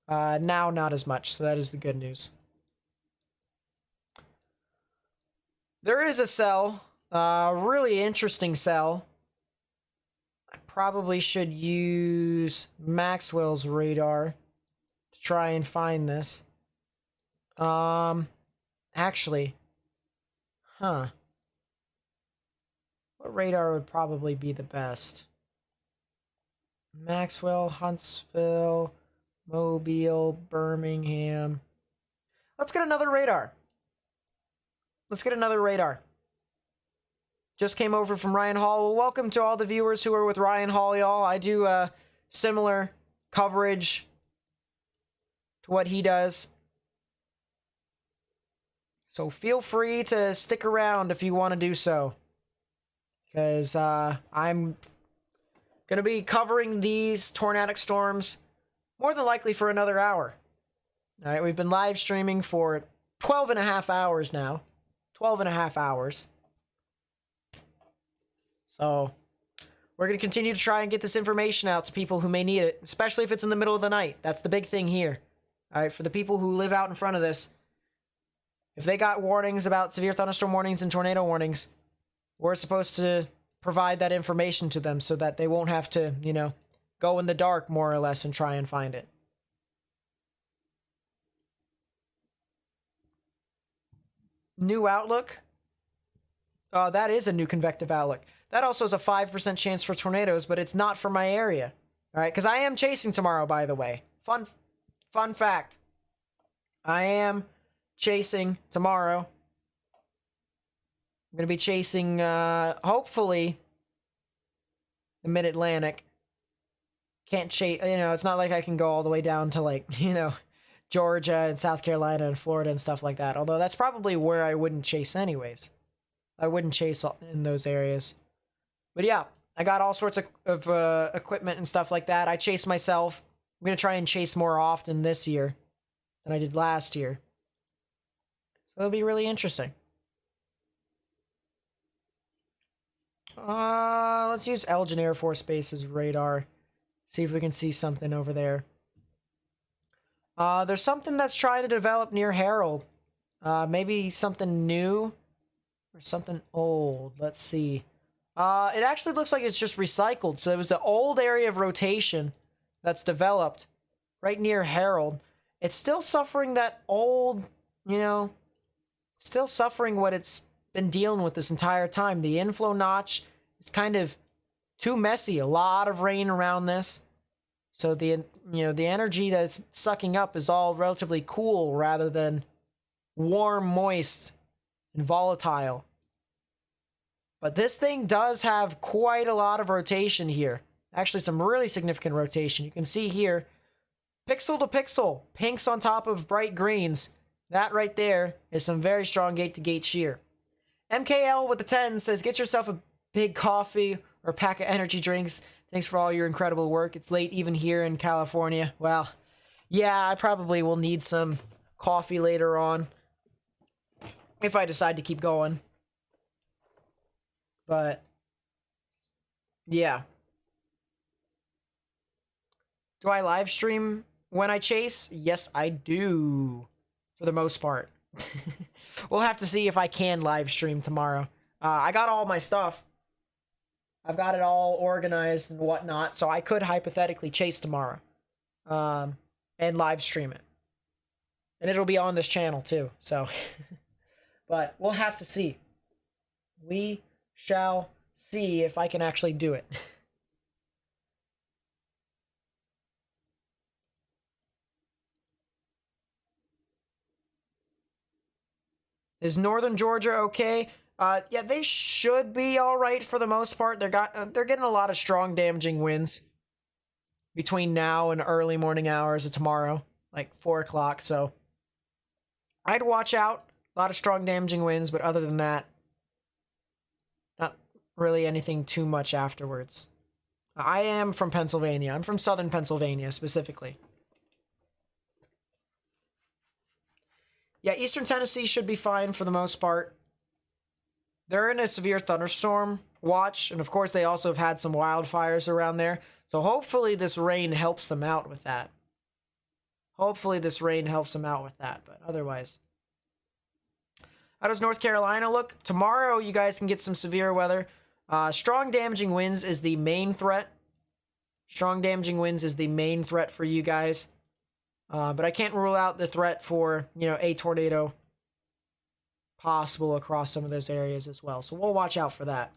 Now not as much, so that is the good news. There is a cell. Really interesting cell. I probably should use Maxwell's radar to try and find this. Actually, what radar would probably be the best? Maxwell, Huntsville, Mobile, Birmingham. Let's get another radar. Just came over from Ryan Hall. Well, welcome to all the viewers who are with Ryan Hall, y'all. I do similar coverage to what he does. So feel free to stick around if you want to do so. Because I'm going to be covering these tornadic storms more than likely for another hour. All right, we've been live streaming for 12 and a half hours now. 12 and a half hours. So we're going to continue to try and get this information out to people who may need it, especially if it's in the middle of the night. That's the big thing here. All right, for the people who live out in front of this, if they got warnings about severe thunderstorm warnings and tornado warnings, we're supposed to provide that information to them so that they won't have to, you know, go in the dark more or less and try and find it. New outlook. That is a new convective outlook. That also has a 5% chance for tornadoes, but it's not for my area. All right, because I am chasing tomorrow, by the way. Fun fact. I am chasing tomorrow. I'm going to be chasing, hopefully, the Mid-Atlantic. Can't chase, you know, it's not like I can go all the way down to, like, you know, Georgia and South Carolina and Florida and stuff like that. Although that's probably where I wouldn't chase anyways. I wouldn't chase in those areas. But yeah, I got all sorts of equipment and stuff like that. I chase myself. I'm going to try and chase more often this year than I did last year. So it'll be really interesting. Let's use Elgin Air Force Base's radar. See if we can see something over there. There's something that's trying to develop near Harold. Maybe something new or something old. Let's see. It actually looks like it's just recycled. So it was an old area of rotation that's developed right near Harold. It's still suffering that old, you know, still suffering what it's been dealing with this entire time. The inflow notch is kind of too messy. A lot of rain around this. So the energy that it's sucking up is all relatively cool rather than warm, moist, and volatile. But this thing does have quite a lot of rotation here. Actually, some really significant rotation. You can see here, pixel to pixel, pinks on top of bright greens. That right there is some very strong gate-to-gate shear. MKL with the 10 says, get yourself a big coffee or pack of energy drinks. Thanks for all your incredible work. It's late even here in California. Well, yeah, I probably will need some coffee later on if I decide to keep going. But, yeah. Do I live stream when I chase? Yes, I do. For the most part. We'll have to see if I can live stream tomorrow. I got all my stuff. I've got it all organized and whatnot, so I could hypothetically chase tomorrow. And live stream it. And it'll be on this channel too, so. But we'll have to see. We shall see if I can actually do it. Is Northern Georgia okay? Yeah, they should be all right for the most part. They're getting a lot of strong, damaging winds between now and early morning hours of tomorrow, like 4 o'clock. So I'd watch out. A lot of strong, damaging winds, but other than that, not really anything too much afterwards. I am from Pennsylvania. I'm from southern Pennsylvania, specifically. Yeah, eastern Tennessee should be fine for the most part. They're in a severe thunderstorm watch, and of course they also have had some wildfires around there. So hopefully this rain helps them out with that. Hopefully this rain helps them out with that, but otherwise. How does North Carolina look? Tomorrow you guys can get some severe weather. Strong damaging winds is the main threat. Strong damaging winds is the main threat for you guys. But I can't rule out the threat for, you know, a tornado possible across some of those areas as well. So we'll watch out for that.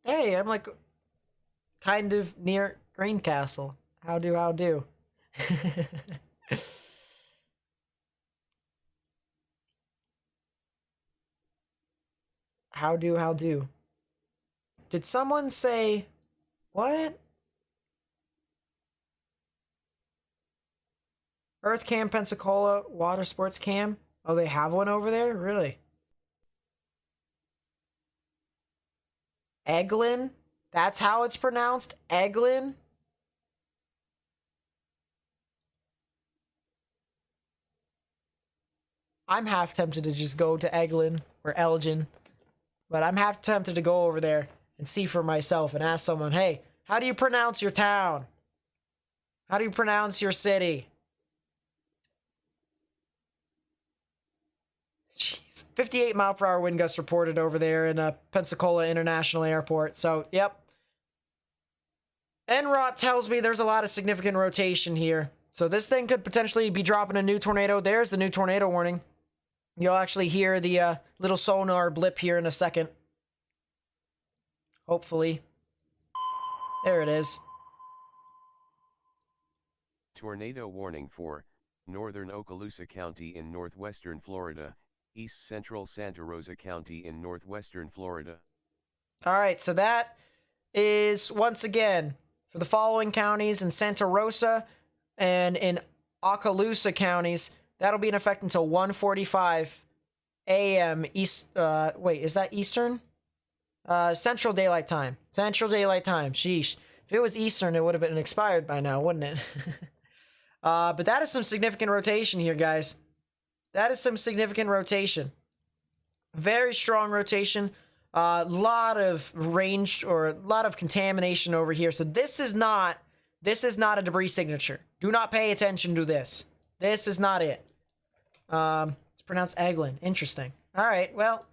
Hey, I'm like kind of near Greencastle. How do? How do? Did someone say what? Earth Cam Pensacola Water Sports Cam? Oh, they have one over there? Really? Eglin? That's how it's pronounced? Eglin? I'm half tempted to just go to Eglin or Elgin. But I'm half tempted to go over there and see for myself and ask someone, hey, how do you pronounce your town? How do you pronounce your city? Jeez. 58 mile per hour wind gusts reported over there in Pensacola International Airport. So, yep. NROT tells me there's a lot of significant rotation here. So this thing could potentially be dropping a new tornado. There's the new tornado warning. You'll actually hear the little sonar blip here in a second. Hopefully. There it is. Tornado warning for northern Okaloosa County in northwestern Florida, east central Santa Rosa County in northwestern Florida. All right, so that is, once again, for the following counties in Santa Rosa and in Okaloosa counties. That'll be in effect until 1:45 a.m. East. Wait, is that Eastern? Central Daylight Time. Central Daylight Time. Sheesh. If it was Eastern, it would have been expired by now, wouldn't it? But that is some significant rotation here, guys. That is some significant rotation. Very strong rotation. Lot of range or a lot of contamination over here. So this is not a debris signature. Do not pay attention to this. This is not it. It's pronounced Eglin. Interesting. All right, well,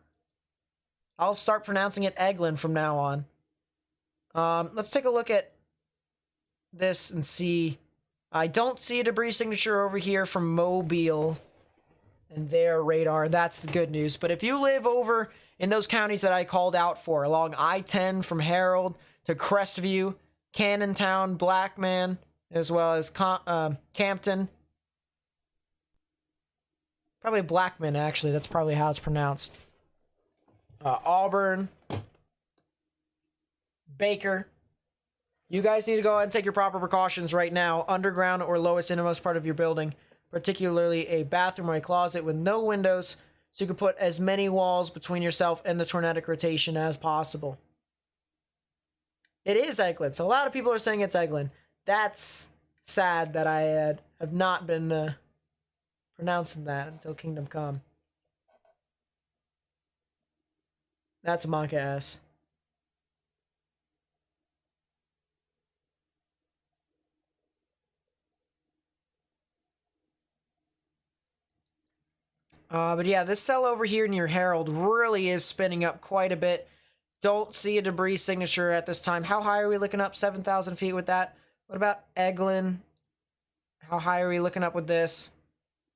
I'll start pronouncing it Eglin from now on. Let's take a look at this and see. I don't see a debris signature over here from Mobile and their radar. That's the good news. But if you live over in those counties that I called out for, along I-10 from Harold to Crestview, Cannontown, Blackman, as well as Campton. Probably Blackman, actually. That's probably how it's pronounced. Auburn. Baker. You guys need to go ahead and take your proper precautions right now. Underground or lowest innermost part of your building. Particularly a bathroom or a closet with no windows. So you can put as many walls between yourself and the tornadic rotation as possible. It is Eglin. So a lot of people are saying it's Eglin. That's sad that I have not been pronouncing that until Kingdom Come. That's a Monka S. But yeah, this cell over here near Harold really is spinning up quite a bit. Don't see a debris signature at this time. How high are we looking up? 7,000 feet with that. What about Eglin? How high are we looking up with this?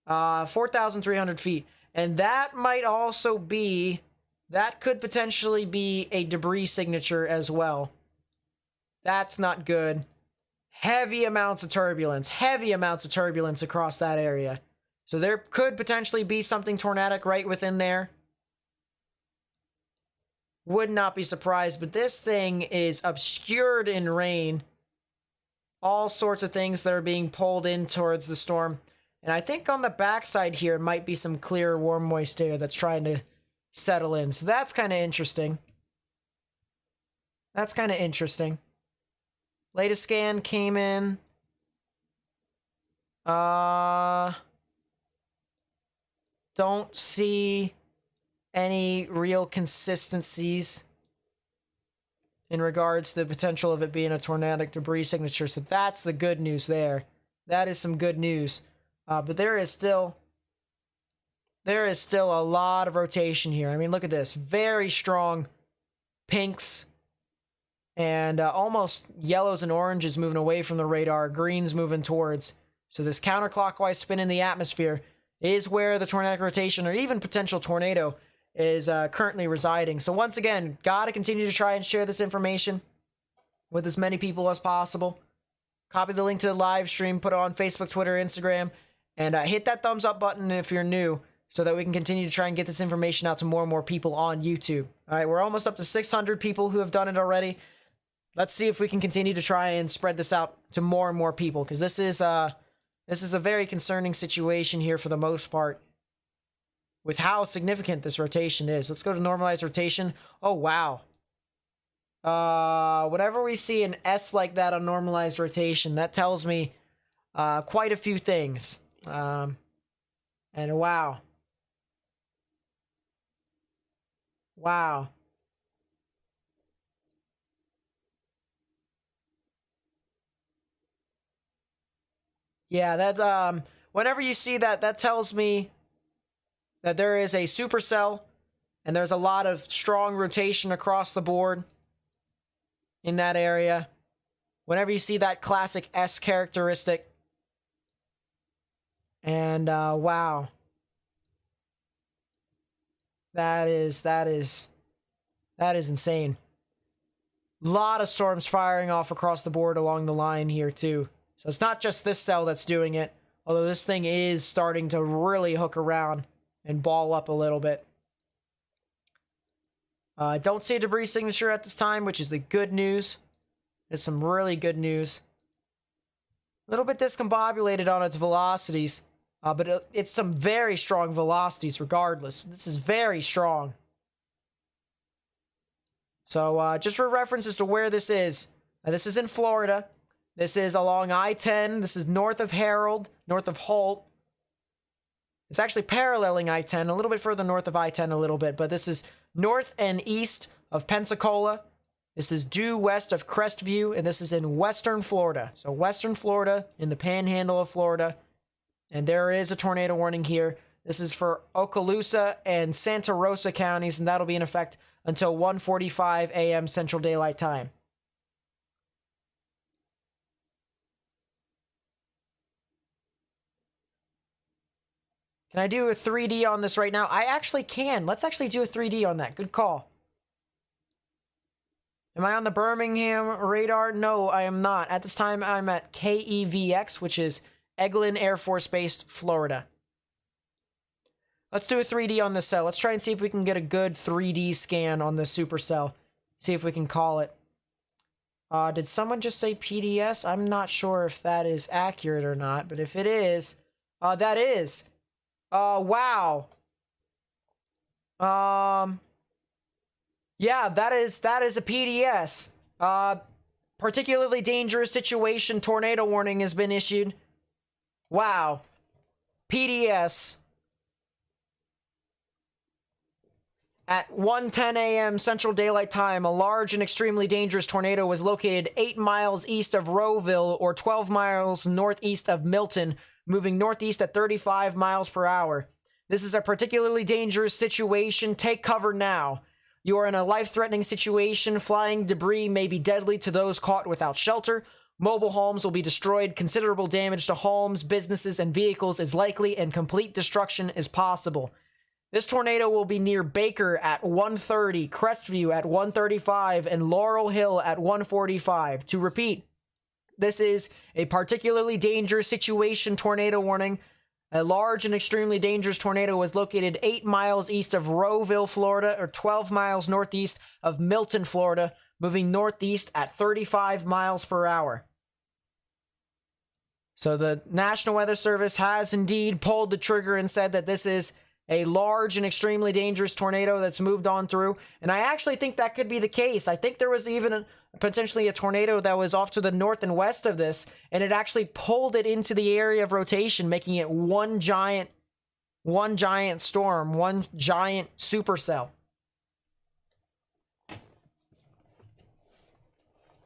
4,300 feet. And that might also be, that could potentially be a debris signature as well. That's not good. Heavy amounts of turbulence across that area. So there could potentially be something tornadic right within there. Would not be surprised, but this thing is obscured in rain. All sorts of things that are being pulled in towards the storm. And I think on the backside here might be some clear, warm, moist air that's trying to settle in. So that's kind of interesting. That's kind of interesting. Latest scan came in. Don't see any real consistencies in regards to the potential of it being a tornadic debris signature. So that's the good news there. That is some good news. But there is still a lot of rotation here. I mean, look at this. Very strong pinks and almost yellows and oranges moving away from the radar. Greens moving towards. So this counterclockwise spin in the atmosphere is where the tornadic rotation or even potential tornado is currently residing. So once again, gotta continue to try and share this information with as many people as possible. Copy the link to the live stream, put it on Facebook, Twitter, Instagram, and hit that thumbs up button if you're new so that we can continue to try and get this information out to more and more people on YouTube. All right, we're almost up to 600 people who have done it already. Let's see if we can continue to try and spread this out to more and more people, because this is a very concerning situation here for the most part with how significant this rotation is. Let's go to normalized rotation. Oh, wow. Whenever we see an S like that on normalized rotation, that tells me quite a few things. And wow. Wow. Yeah, that's whenever you see that, that tells me that there is a supercell and there's a lot of strong rotation across the board in that area. Whenever you see that classic S characteristic. And wow. That is insane. A lot of storms firing off across the board along the line here too. So it's not just this cell that's doing it, although this thing is starting to really hook around and ball up a little bit. Don't see a debris signature at this time, which is the good news. There's some really good news. A little bit discombobulated on its velocities, but it's some very strong velocities regardless. This is very strong. So just for reference as to where this is in Florida. This is along I-10. This is north of Harold, north of Holt. It's actually paralleling I-10, a little bit further north of I-10 a little bit, but this is north and east of Pensacola. This is due west of Crestview, and this is in western Florida. So western Florida, in the panhandle of Florida, and there is a tornado warning here. This is for Okaloosa and Santa Rosa counties, and that'll be in effect until 1:45 a.m. Central Daylight Time. Can I do a 3D on this right now? I actually can. Let's actually do a 3D on that. Good call. Am I on the Birmingham radar? No, I am not. At this time, I'm at KEVX, which is Eglin Air Force Base, Florida. Let's do a 3D on this cell. Let's try and see if we can get a good 3D scan on this supercell. See if we can call it. Did someone just say PDS? I'm not sure if that is accurate or not, but if it is, that is. Wow. Yeah, that is a PDS. Particularly dangerous situation tornado warning has been issued. Wow. PDS. At 1:10 a.m. Central Daylight Time, a large and extremely dangerous tornado was located 8 miles east of Rowville or 12 miles northeast of Milton, moving northeast at 35 miles per hour. This is a particularly dangerous situation. Take cover now. You are in a life-threatening situation. Flying debris may be deadly to those caught without shelter. Mobile homes will be destroyed. Considerable damage to homes, businesses, and vehicles is likely, and complete destruction is possible. This tornado will be near Baker at 1:30, Crestview at 1:35, and Laurel Hill at 1:45. To repeat, this is a particularly dangerous situation tornado warning. A large and extremely dangerous tornado was located 8 miles east of Rowville, Florida, or 12 miles northeast of Milton, Florida, moving northeast at 35 miles per hour. So the National Weather Service has indeed pulled the trigger and said that this is a large and extremely dangerous tornado that's moved on through. And I actually think that could be the case. I think there was even potentially a tornado that was off to the north and west of this, and it actually pulled it into the area of rotation, making it one giant storm, one giant supercell.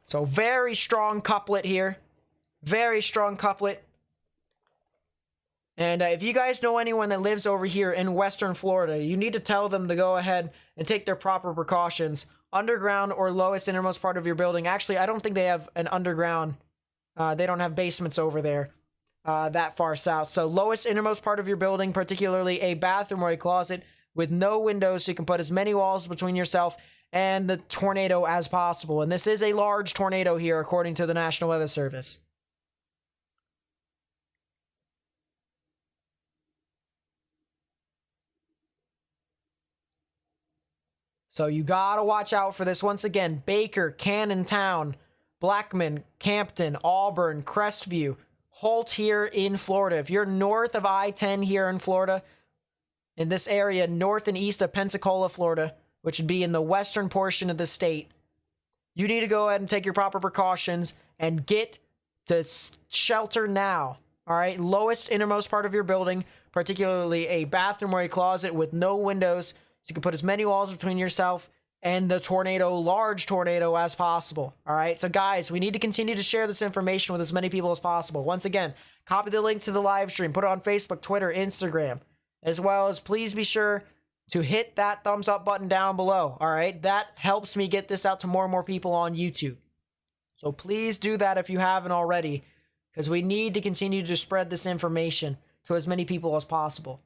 So very strong couplet here. Very strong couplet. And if you guys know anyone that lives over here in Western Florida, you need to tell them to go ahead and take their proper precautions. Underground or lowest innermost part of your building. Actually, I don't think they have an underground. They don't have basements over there that far south. So lowest innermost part of your building, particularly a bathroom or a closet with no windows, so you can put as many walls between yourself and the tornado as possible. And this is a large tornado here, according to the National Weather Service. So you gotta watch out for this. Once again, Baker, Cannontown, Blackman, Campton, Auburn, Crestview, Holt here in Florida. If you're north of I-10 here in Florida, in this area, north and east of Pensacola, Florida, which would be in the western portion of the state, you need to go ahead and take your proper precautions and get to shelter now. All right, lowest innermost part of your building, particularly a bathroom or a closet with no windows, so you can put as many walls between yourself and the tornado, large tornado, as possible. All right, so guys, we need to continue to share this information with as many people as possible. Once again, copy the link to the live stream, put it on Facebook, Twitter, Instagram, as well as please be sure to hit that thumbs up button down below. All right, that helps me get this out to more and more people on YouTube. So please do that if you haven't already, because we need to continue to spread this information to as many people as possible.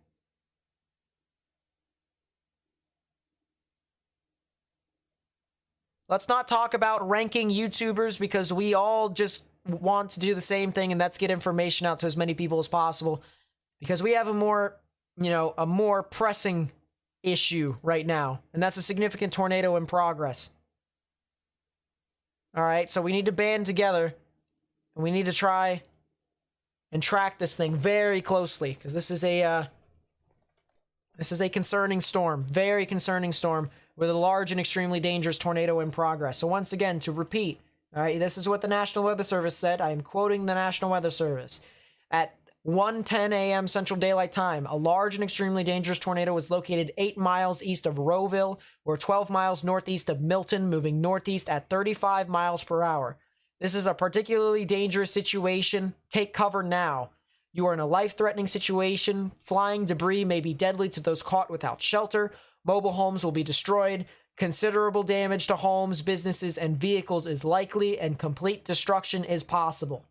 Let's not talk about ranking YouTubers, because we all just want to do the same thing, and that's get information out to as many people as possible, because we have a more, a more pressing issue right now, and that's a significant tornado in progress. All right, so we need to band together, and we need to try and track this thing very closely, because this is a concerning storm, very concerning storm, with a large and extremely dangerous tornado in progress. So once again, to repeat, all right, this is what the National Weather Service said. I am quoting the National Weather Service. At 1:10 a.m. Central Daylight Time, a large and extremely dangerous tornado was located 8 miles east of Rowville, or 12 miles northeast of Milton, moving northeast at 35 miles per hour. This is a particularly dangerous situation. Take cover now. You are in a life-threatening situation. Flying debris may be deadly to those caught without shelter. Mobile homes will be destroyed. Considerable damage to homes, businesses, and vehicles is likely, and complete destruction is possible.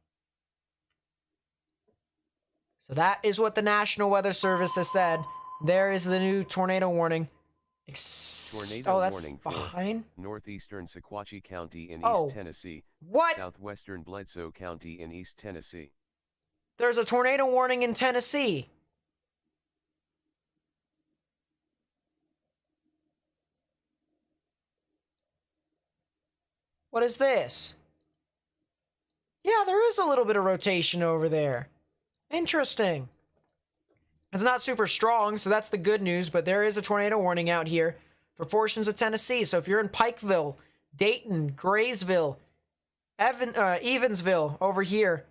So that is what the National Weather Service has said. There is the new tornado warning. Tornado warning behind northeastern Sequatchie County in East Tennessee. What? Southwestern Bledsoe County in East Tennessee. There's a tornado warning in Tennessee. What is this? Yeah, there is a little bit of rotation over there. Interesting. It's not super strong, so that's the good news, but there is a tornado warning out here for portions of Tennessee. So if you're in Pikeville, Dayton, Graysville, Evansville over here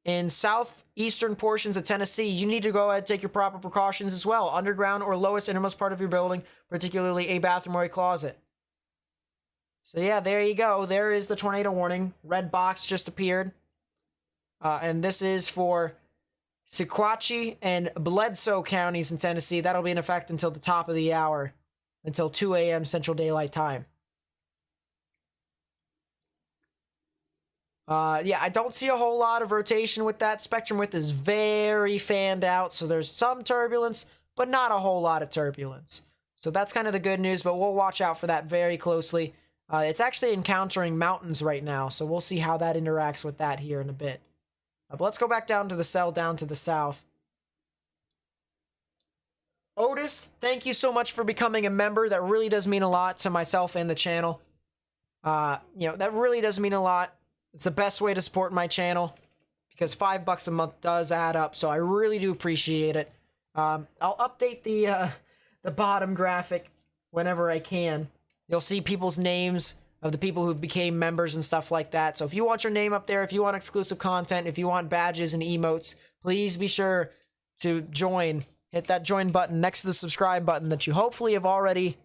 in southeastern portions of Tennessee, you need to go ahead and take your proper precautions as well. Underground or lowest innermost part of your building, particularly a bathroom or a closet. So yeah, there you go. There is the tornado warning. Red box just appeared. And this is for Sequatchie and Bledsoe counties in Tennessee. That'll be in effect until the top of the hour, until 2 a.m. Central Daylight Time. Yeah, I don't see a whole lot of rotation with that. Spectrum width is very fanned out, so there's some turbulence, but not a whole lot of turbulence. So that's kind of the good news, but we'll watch out for that very closely. It's actually encountering mountains right now, so we'll see how that interacts with that here in a bit. But let's go back down to the cell down to the south. Otis, thank you so much for becoming a member. That really does mean a lot to myself and the channel. That really does mean a lot. It's the best way to support my channel, because $5 a month does add up. So I really do appreciate it. I'll update the bottom graphic whenever I can. You'll see people's names of the people who became members and stuff like that. So if you want your name up there, if you want exclusive content, if you want badges and emotes, please be sure to join. Hit that join button next to the subscribe button that you hopefully have already,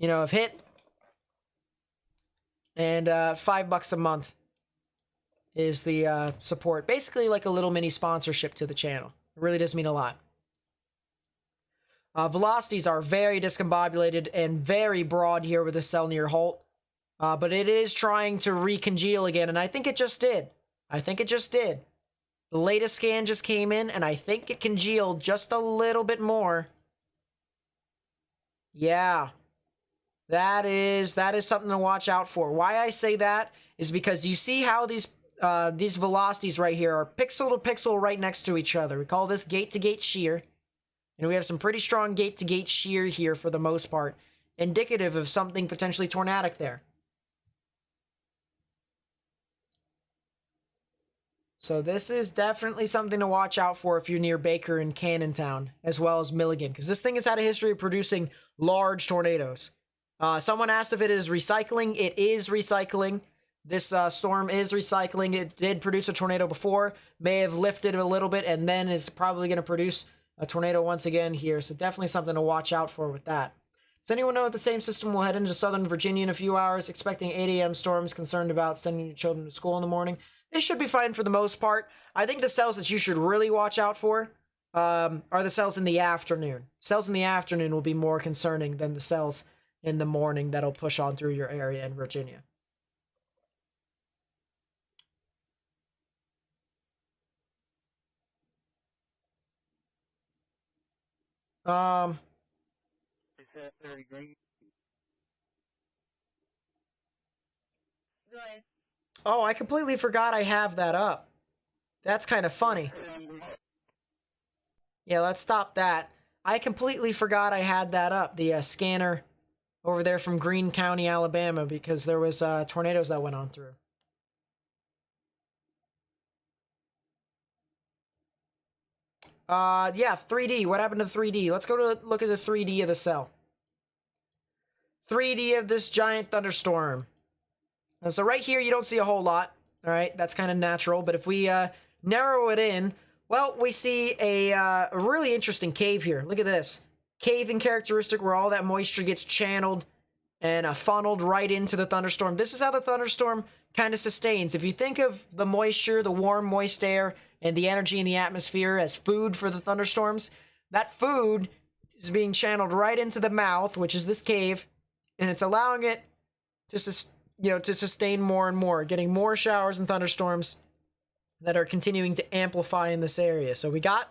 have hit. And $5 a month is the support. Basically like a little mini sponsorship to the channel. It really does mean a lot. Velocities are very discombobulated and very broad here with the cell near Holt. But it is trying to recongeal again, and I think it just did. The latest scan just came in, and I think it congealed just a little bit more. Yeah. That is something to watch out for. Why I say that is because you see how these velocities right here are pixel to pixel right next to each other. We call this gate-to-gate shear. And we have some pretty strong gate-to-gate shear here for the most part, indicative of something potentially tornadic there. So this is definitely something to watch out for if you're near Baker and Cannontown, as well as Milligan, because this thing has had a history of producing large tornadoes. Someone asked if it is recycling. It is recycling. This storm is recycling. It did produce a tornado before, may have lifted a little bit, and then is probably going to produce a tornado once again here. So definitely something to watch out for with that. Does anyone know if the same system will head into southern Virginia in a few hours? Expecting 8 a.m. storms, concerned about sending your children to school in the morning. They should be fine for the most part. I think the cells that you should really watch out for are the cells in the afternoon. Cells in the afternoon will be more concerning than the cells in the morning that'll push on through your area in Virginia. Is that 30 green? Go ahead. Oh, I completely forgot I have that up. That's kind of funny. Yeah, let's stop that. I completely forgot I had that up, the scanner over there from Greene County, Alabama, because there was tornadoes that went on through. Yeah, 3D. What happened to 3D? Let's go to look at the 3D of the cell. 3D of this giant thunderstorm. And so right here, you don't see a whole lot. All right, that's kind of natural. But if we narrow it in, well, we see a really interesting cave here. Look at this. Caving characteristic where all that moisture gets channeled and funneled right into the thunderstorm. This is how the thunderstorm kind of sustains. If you think of the moisture, the warm, moist air, and the energy in the atmosphere as food for the thunderstorms, that food is being channeled right into the mouth, which is this cave, and it's allowing it to sustain more and more, getting more showers and thunderstorms that are continuing to amplify in this area. So we got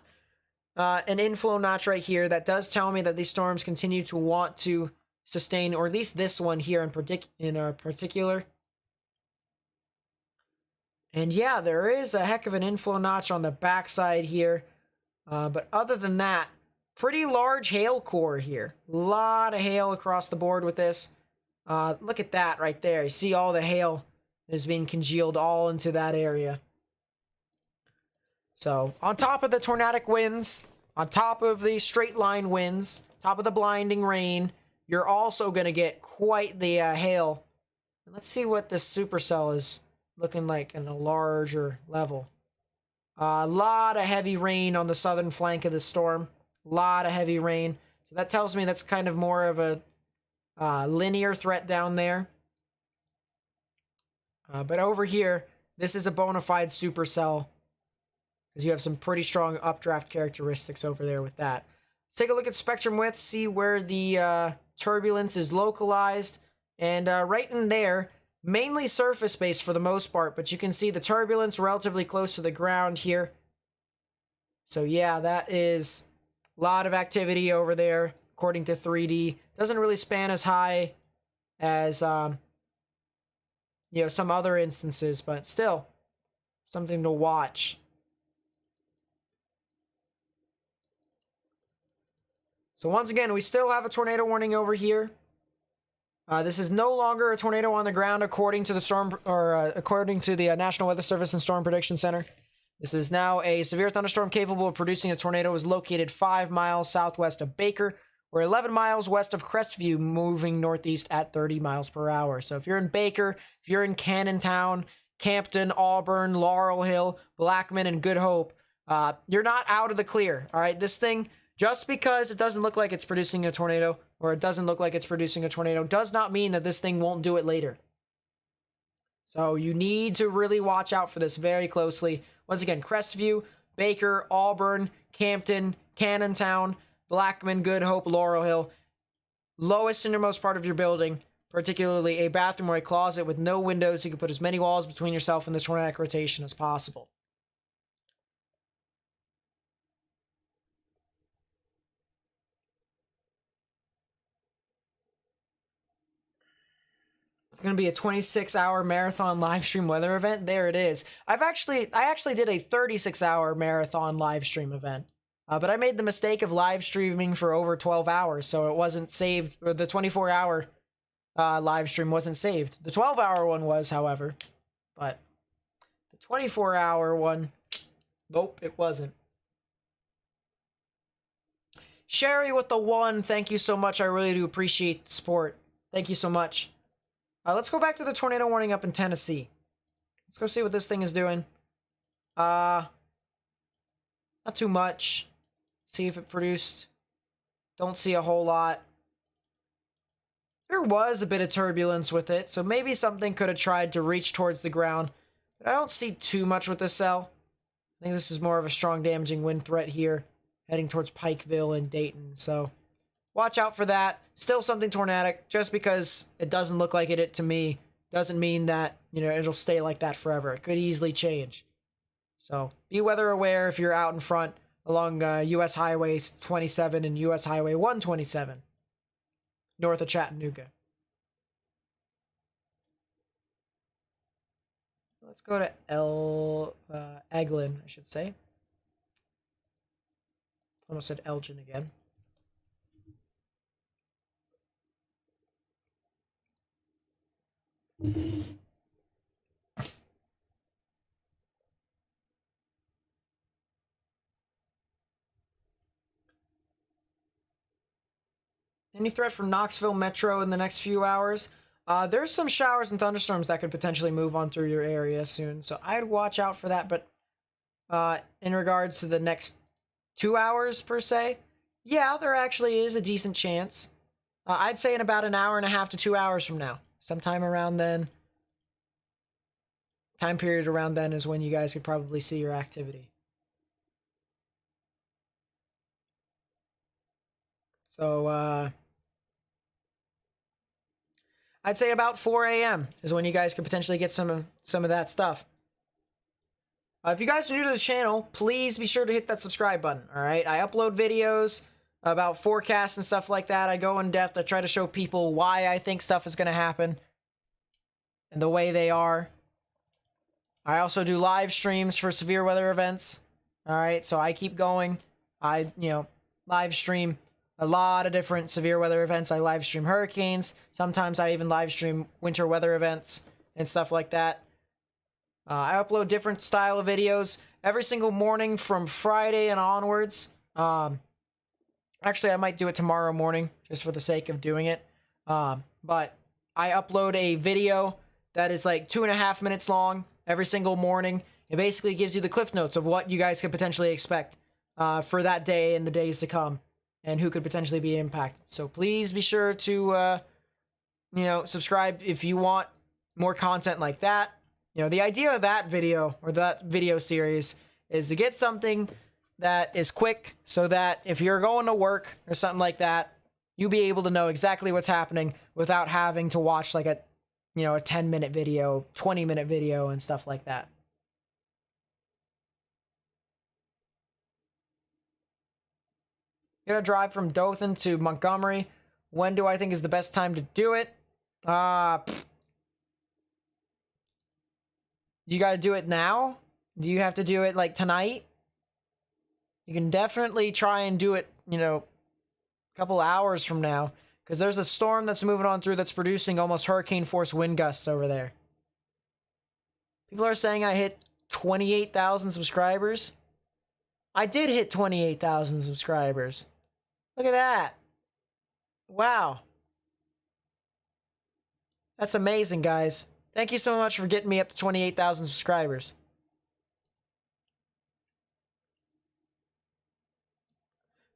an inflow notch right here that does tell me that these storms continue to want to sustain, or at least this one here in particular. And yeah, there is a heck of an inflow notch on the backside here. But other than that, pretty large hail core here. A lot of hail across the board with this. Look at that right there. You see all the hail is being congealed all into that area. So on top of the tornadic winds, on top of the straight line winds, top of the blinding rain, you're also going to get quite the hail. Let's see what this supercell is looking like in a larger level. A lot of heavy rain on the southern flank of the storm. A lot of heavy rain. So that tells me that's kind of more of a linear threat down there. But over here, this is a bona fide supercell, because you have some pretty strong updraft characteristics over there with that. Let's take a look at spectrum width, see where the turbulence is localized. And right in there, mainly surface based for the most part, but you can see the turbulence relatively close to the ground here. So yeah, that is a lot of activity over there, according to 3D. Doesn't really span as high as, some other instances, but still something to watch. So once again, we still have a tornado warning over here. This is no longer a tornado on the ground, according to the according to the National Weather Service and Storm Prediction Center. This is now a severe thunderstorm capable of producing a tornado. Is located 5 miles southwest of Baker, or 11 miles west of Crestview, moving northeast at 30 miles per hour. So if you're in Baker, if you're in Cannontown, Campton, Auburn, Laurel Hill, Blackman, and Good Hope, you're not out of the clear. All right, this thing, just because it doesn't look like it's producing a tornado, or it doesn't look like it's producing a tornado, does not mean that this thing won't do it later. So you need to really watch out for this very closely. Once again, Crestview, Baker, Auburn, Campton, Cannontown, Blackman, Good Hope, Laurel Hill. Lowest innermost part of your building, particularly a bathroom or a closet with no windows. You can put as many walls between yourself and the tornadic rotation as possible. It's going to be a 26-hour marathon live stream weather event. There it is. I actually did a 36-hour marathon live stream event. But I made the mistake of live streaming for over 12 hours, so it wasn't saved, or the 24-hour live stream wasn't saved. The 12-hour one was, however, but the 24-hour one, nope, it wasn't. Sherry with the 1, thank you so much. I really do appreciate the support. Thank you so much. Let's go back to the tornado warning up in Tennessee. Let's go see what this thing is doing. Not too much. See if it produced. Don't see a whole lot. There was a bit of turbulence with it, so maybe something could have tried to reach towards the ground. But I don't see too much with this cell. I think this is more of a strong damaging wind threat here, heading towards Pikeville and Dayton. So watch out for that. Still something tornadic. Just because it doesn't look like it to me doesn't mean that, you know, it'll stay like that forever. It could easily change. So be weather aware if you're out in front along U.S. Highway 27 and U.S. Highway 127, north of Chattanooga. Let's go to Eglin, I should say. Almost said Elgin again. Any threat from Knoxville Metro in the next few hours? There's some showers and thunderstorms that could potentially move on through your area soon, so I'd watch out for that. But in regards to the next 2 hours per se, yeah, there actually is a decent chance. I'd say in about an hour and a half to 2 hours from now, sometime around then. Time period around then is when you guys could probably see your activity. So, I'd say about 4 a.m. is when you guys could potentially get some of that stuff. If you guys are new to the channel, please be sure to hit that subscribe button, alright? I upload videos about forecasts and stuff like that. I go in depth. I try to show people why I think stuff is going to happen and the way they are. I also do live streams for severe weather events. Alright, so I keep going. I live stream a lot of different severe weather events. I live stream hurricanes. Sometimes I even live stream winter weather events and stuff like that. I upload different style of videos every single morning from Friday and onwards. Actually, I might do it tomorrow morning just for the sake of doing it. But I upload a video that is like 2.5 minutes long every single morning. It basically gives you the cliff notes of what you guys could potentially expect for that day and the days to come, and who could potentially be impacted. So please be sure to, subscribe if you want more content like that. The idea of that video or that video series is to get something that is quick so that if you're going to work or something like that, you'll be able to know exactly what's happening without having to watch like a 10-minute video, 20-minute video and stuff like that. Gonna drive from Dothan to Montgomery. When do I think is the best time to do it? You gotta do it now? Do you have to do it like tonight? You can definitely try and do it, a couple hours from now, because there's a storm that's moving on through that's producing almost hurricane force wind gusts over there. People are saying I hit 28,000 subscribers. I did hit 28,000 subscribers. Look at that. Wow. That's amazing, guys. Thank you so much for getting me up to 28,000 subscribers.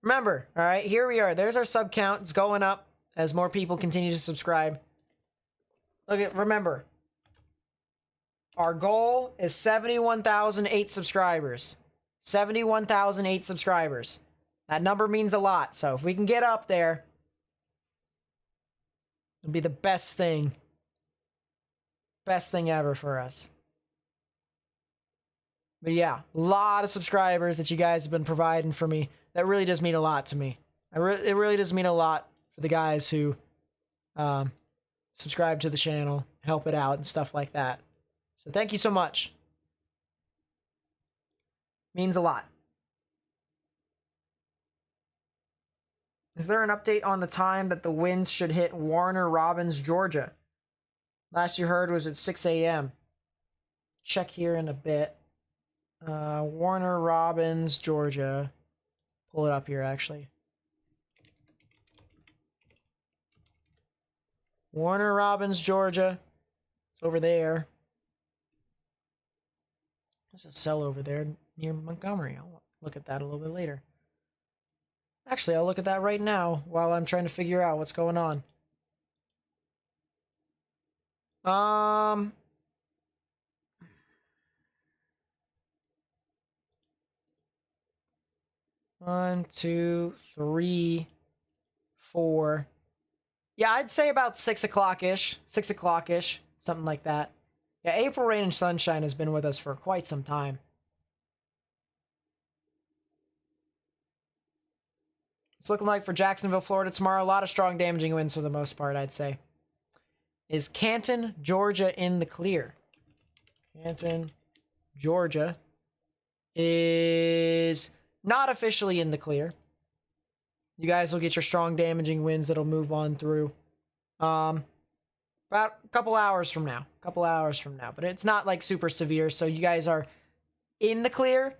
Remember, all right, here we are. There's our sub count. It's going up as more people continue to subscribe. Remember, our goal is 71,008 subscribers. 71,008 subscribers. That number means a lot. So if we can get up there, it'll be the best thing. Best thing ever for us. But yeah, a lot of subscribers that you guys have been providing for me. That really does mean a lot to me. It really does mean a lot for the guys who subscribe to the channel, help it out, and stuff like that. So thank you so much. Means a lot. Is there an update on the time that the winds should hit Warner Robins, Georgia? Last you heard was at 6 a.m. Check here in a bit. Warner Robins, Georgia. Pull it up here, actually. Warner Robins, Georgia. It's over there. There's a cell over there near Montgomery. I'll look at that a little bit later. Actually, I'll look at that right now while I'm trying to figure out what's going on. 1, 2, 3, 4. Yeah, I'd say about 6 o'clock-ish. 6 o'clock-ish. Something like that. Yeah, April Rain and Sunshine has been with us for quite some time. It's looking like for Jacksonville, Florida tomorrow, a lot of strong damaging winds for the most part, I'd say. Is Canton, Georgia in the clear? Canton, Georgia is not officially in the clear. You guys will get your strong damaging winds that'll move on through about a couple hours from now. But it's not like super severe, so you guys are in the clear,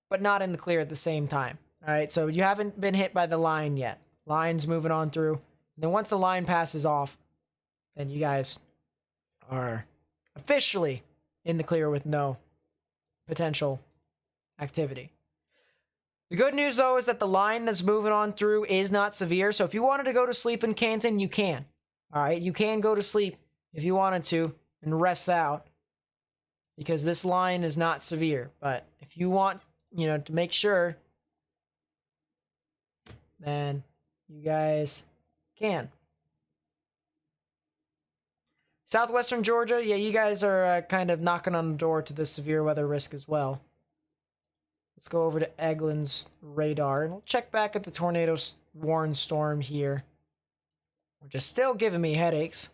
but not in the clear at the same time. All right, so you haven't been hit by the line yet. Line's moving on through. And then once the line passes off, then you guys are officially in the clear with no potential activity. The good news, though, is that the line that's moving on through is not severe. So if you wanted to go to sleep in Canton, you can. All right, you can go to sleep if you wanted to and rest out because this line is not severe. But if you want, to make sure, then you guys can. Southwestern Georgia, yeah, you guys are kind of knocking on the door to the severe weather risk as well. Let's go over to Eglin's radar, and we'll check back at the tornado warn storm here. Which is still giving me headaches.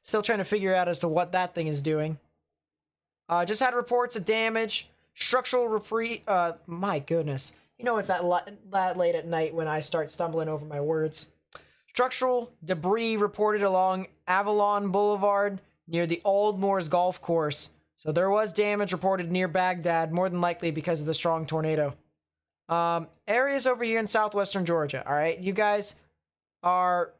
Still trying to figure out as to what that thing is doing. Just had reports of damage. Structural my goodness. It's that late at night when I start stumbling over my words. Structural debris reported along Avalon Boulevard near the Old Moors Golf Course. So there was damage reported near Baghdad, more than likely because of the strong tornado. Areas over here in southwestern Georgia, all right? You guys are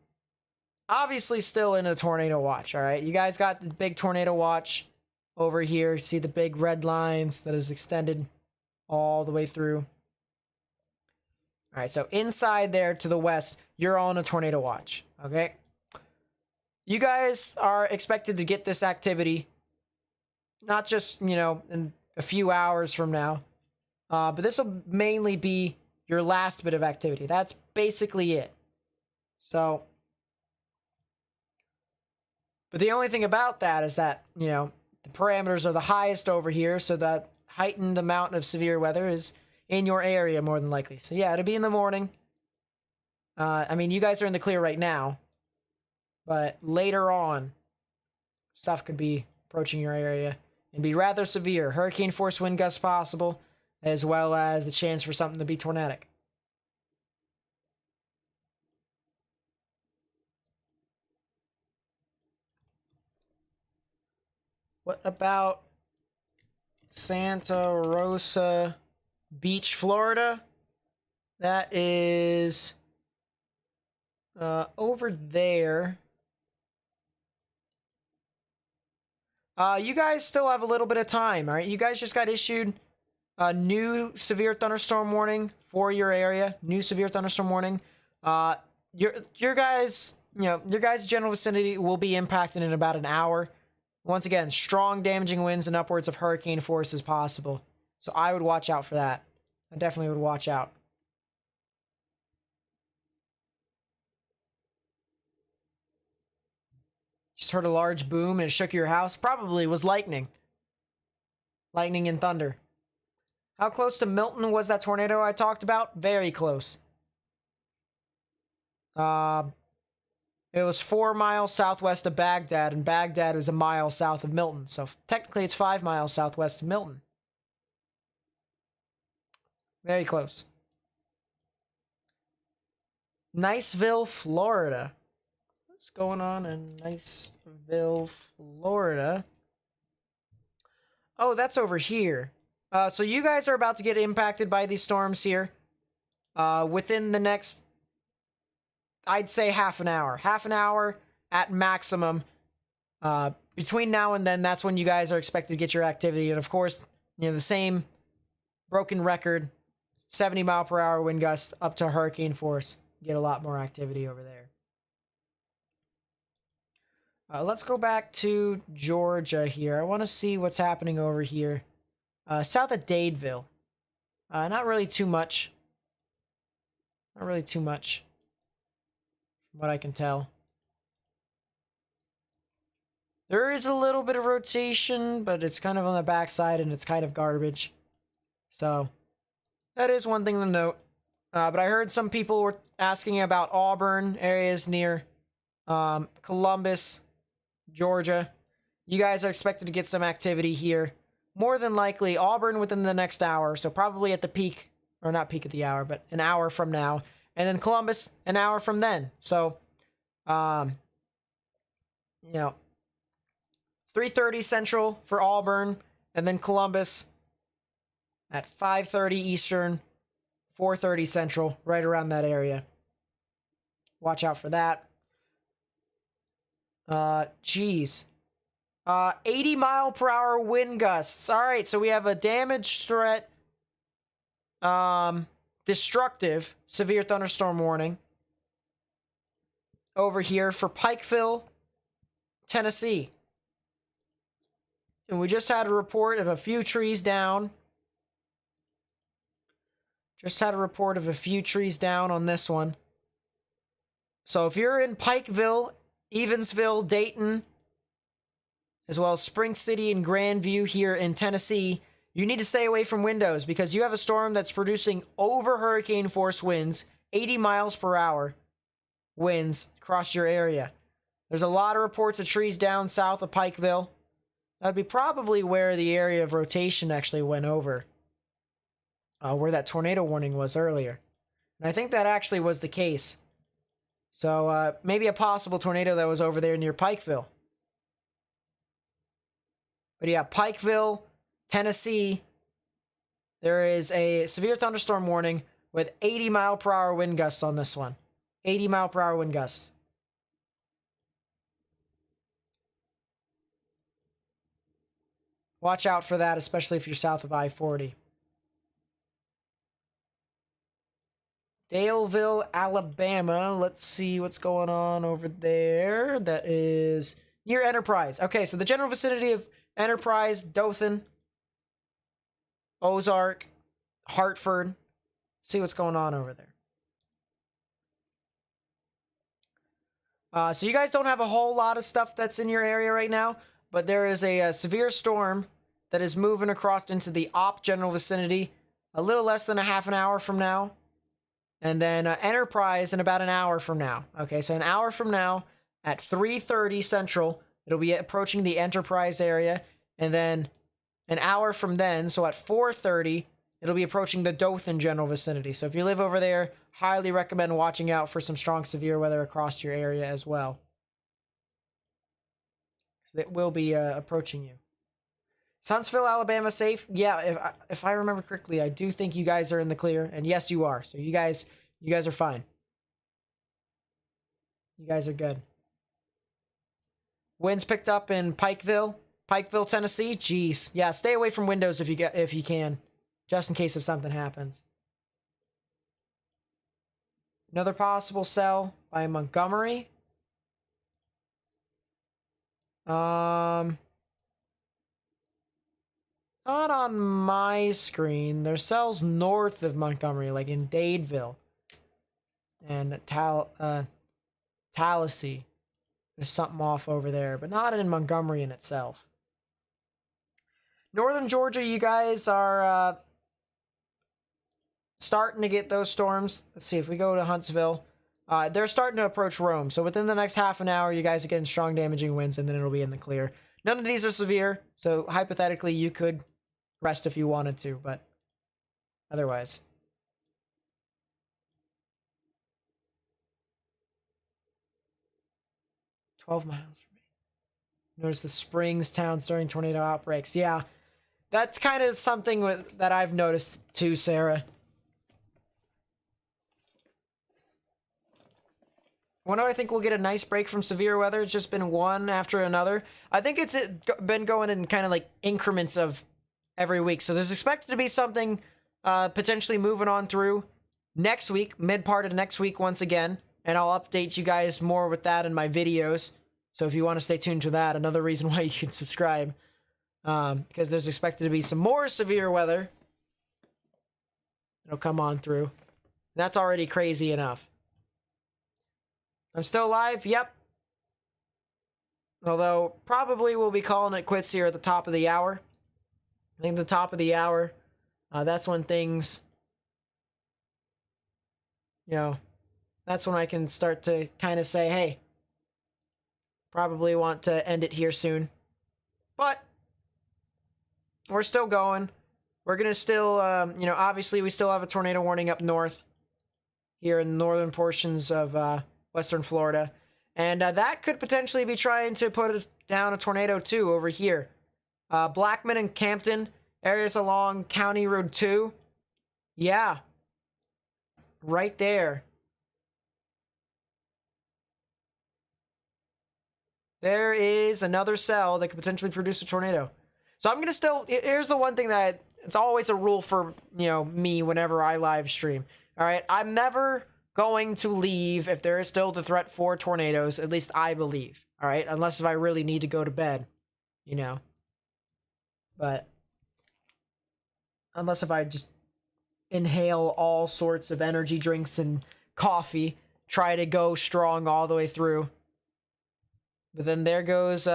obviously still in a tornado watch, all right? You guys got the big tornado watch over here. See the big red lines that is extended all the way through. All right, so inside there to the west, you're all in a tornado watch, okay? You guys are expected to get this activity, not just, in a few hours from now, but this will mainly be your last bit of activity. That's basically it. So, but the only thing about that is that, the parameters are the highest over here, so that heightened amount of severe weather is in your area more than likely. So yeah, it'll be in the morning. You guys are in the clear right now, but later on, stuff could be approaching your area and be rather severe. Hurricane force wind gusts possible, as well as the chance for something to be tornadic. What about Santa Rosa Beach, Florida. That is over there. You guys still have a little bit of time, all right? You guys just got issued a new severe thunderstorm warning for your area. New severe thunderstorm warning. Your guys, your guys' general vicinity will be impacted in about an hour. Once again, strong damaging winds and upwards of hurricane force is possible. So I would watch out for that. I definitely would watch out. Just heard a large boom and it shook your house. Probably was lightning. Lightning and thunder. How close to Milton was that tornado I talked about? Very close. It was 4 miles southwest of Baghdad, and Baghdad is a mile south of Milton. So technically it's 5 miles southwest of Milton. Very close. Niceville, Florida. What's going on in Niceville, Florida? Oh, that's over here. So you guys are about to get impacted by these storms here. Within the next, I'd say half an hour. Half an hour at maximum. Between now and then, that's when you guys are expected to get your activity. And of course, the same broken record, 70 mile per hour wind gusts up to hurricane force. Get a lot more activity over there. Let's go back to Georgia here. I want to see what's happening over here. South of Dadeville. Not really too much. Not really too much. From what I can tell. There is a little bit of rotation, but it's kind of on the backside and it's kind of garbage. So, that is one thing to note. But I heard some people were asking about Auburn, areas near Columbus, Georgia. You guys are expected to get some activity here. More than likely, Auburn within the next hour. So probably at the peak, or not peak at the hour, but an hour from now. And then Columbus, an hour from then. So, 3:30 Central for Auburn. And then Columbus at 5:30 Eastern, 4:30 Central, right around that area. Watch out for that. 80 mile per hour wind gusts. All right, so we have a damage threat, destructive severe thunderstorm warning over here for Pikeville, Tennessee. And we just had a report of a few trees down. Just had a report of a few trees down on this one. So if you're in Pikeville, Evansville, Dayton, as well as Spring City and Grandview here in Tennessee, you need to stay away from windows because you have a storm that's producing over hurricane force winds, 80 miles per hour winds across your area. There's a lot of reports of trees down south of Pikeville. That'd be probably where the area of rotation actually went over. Where that tornado warning was earlier. And I think that actually was the case. So maybe a possible tornado that was over there near Pikeville. But yeah, Pikeville, Tennessee, there is a severe thunderstorm warning with 80 mile per hour wind gusts on this one. 80 mile per hour wind gusts. Watch out for that, especially if you're south of I-40. Daleville, Alabama. Let's see what's going on over there. That is near Enterprise. Okay, so the general vicinity of Enterprise, Dothan, Ozark, Hartford. See what's going on over there. So you guys don't have a whole lot of stuff that's in your area right now, but there is a severe storm that is moving across into the Op general vicinity a little less than a half an hour from now. And then Enterprise in about an hour from now. Okay, so an hour from now at 3:30 Central, it'll be approaching the Enterprise area. And then an hour from then, so at 4:30, it'll be approaching the Dothan general vicinity. So if you live over there, highly recommend watching out for some strong severe weather across your area as well. So it will be approaching you. Is Huntsville, Alabama safe? Yeah, if I remember correctly, I do think you guys are in the clear, and yes, you are. So you guys are fine. You guys are good. Winds picked up in Pikeville, Tennessee. Jeez, yeah. Stay away from windows if you can, just in case if something happens. Another possible cell by Montgomery. Not on my screen. There's cells north of Montgomery, like in Dadeville and Tallahassee. There's something off over there, but not in Montgomery in itself. Northern Georgia, you guys are starting to get those storms. Let's see if we go to Huntsville. They're starting to approach Rome. So within the next half an hour, you guys are getting strong damaging winds, and then it'll be in the clear. None of these are severe, so hypothetically, you could rest if you wanted to, but otherwise. "12 miles from me. Notice the springs towns during tornado outbreaks." Yeah, that's kind of something that I've noticed too, Sarah. When do I think we'll get a nice break from severe weather? It's just been one after another. I think it's been going in kind of like increments of every week. So there's expected to be something potentially moving on through next week, mid part of next week once again. And I'll update you guys more with that in my videos. So if you want to stay tuned to that, another reason why you can subscribe. Because there's expected to be some more severe weather. It'll come on through. That's already crazy enough. I'm still live? Yep. Although, probably we'll be calling it quits here at the top of the hour. I think the top of the hour, that's when things, that's when I can start to kind of say, hey, probably want to end it here soon. But, we're still going. We're going to still, obviously we still have a tornado warning up north. Here in the northern portions of, Western Florida. And that could potentially be trying to put down a tornado too over here. Blackman and Campton, areas along County Road 2. Yeah. Right there. There is another cell that could potentially produce a tornado. So I'm going to here's the one thing that, it's always a rule for, me whenever I live stream. All right. I'm never going to leave if there is still the threat for tornadoes, at least I believe. All right, unless if I really need to go to bed, But unless if I just inhale all sorts of energy drinks and coffee, try to go strong all the way through. But then there goes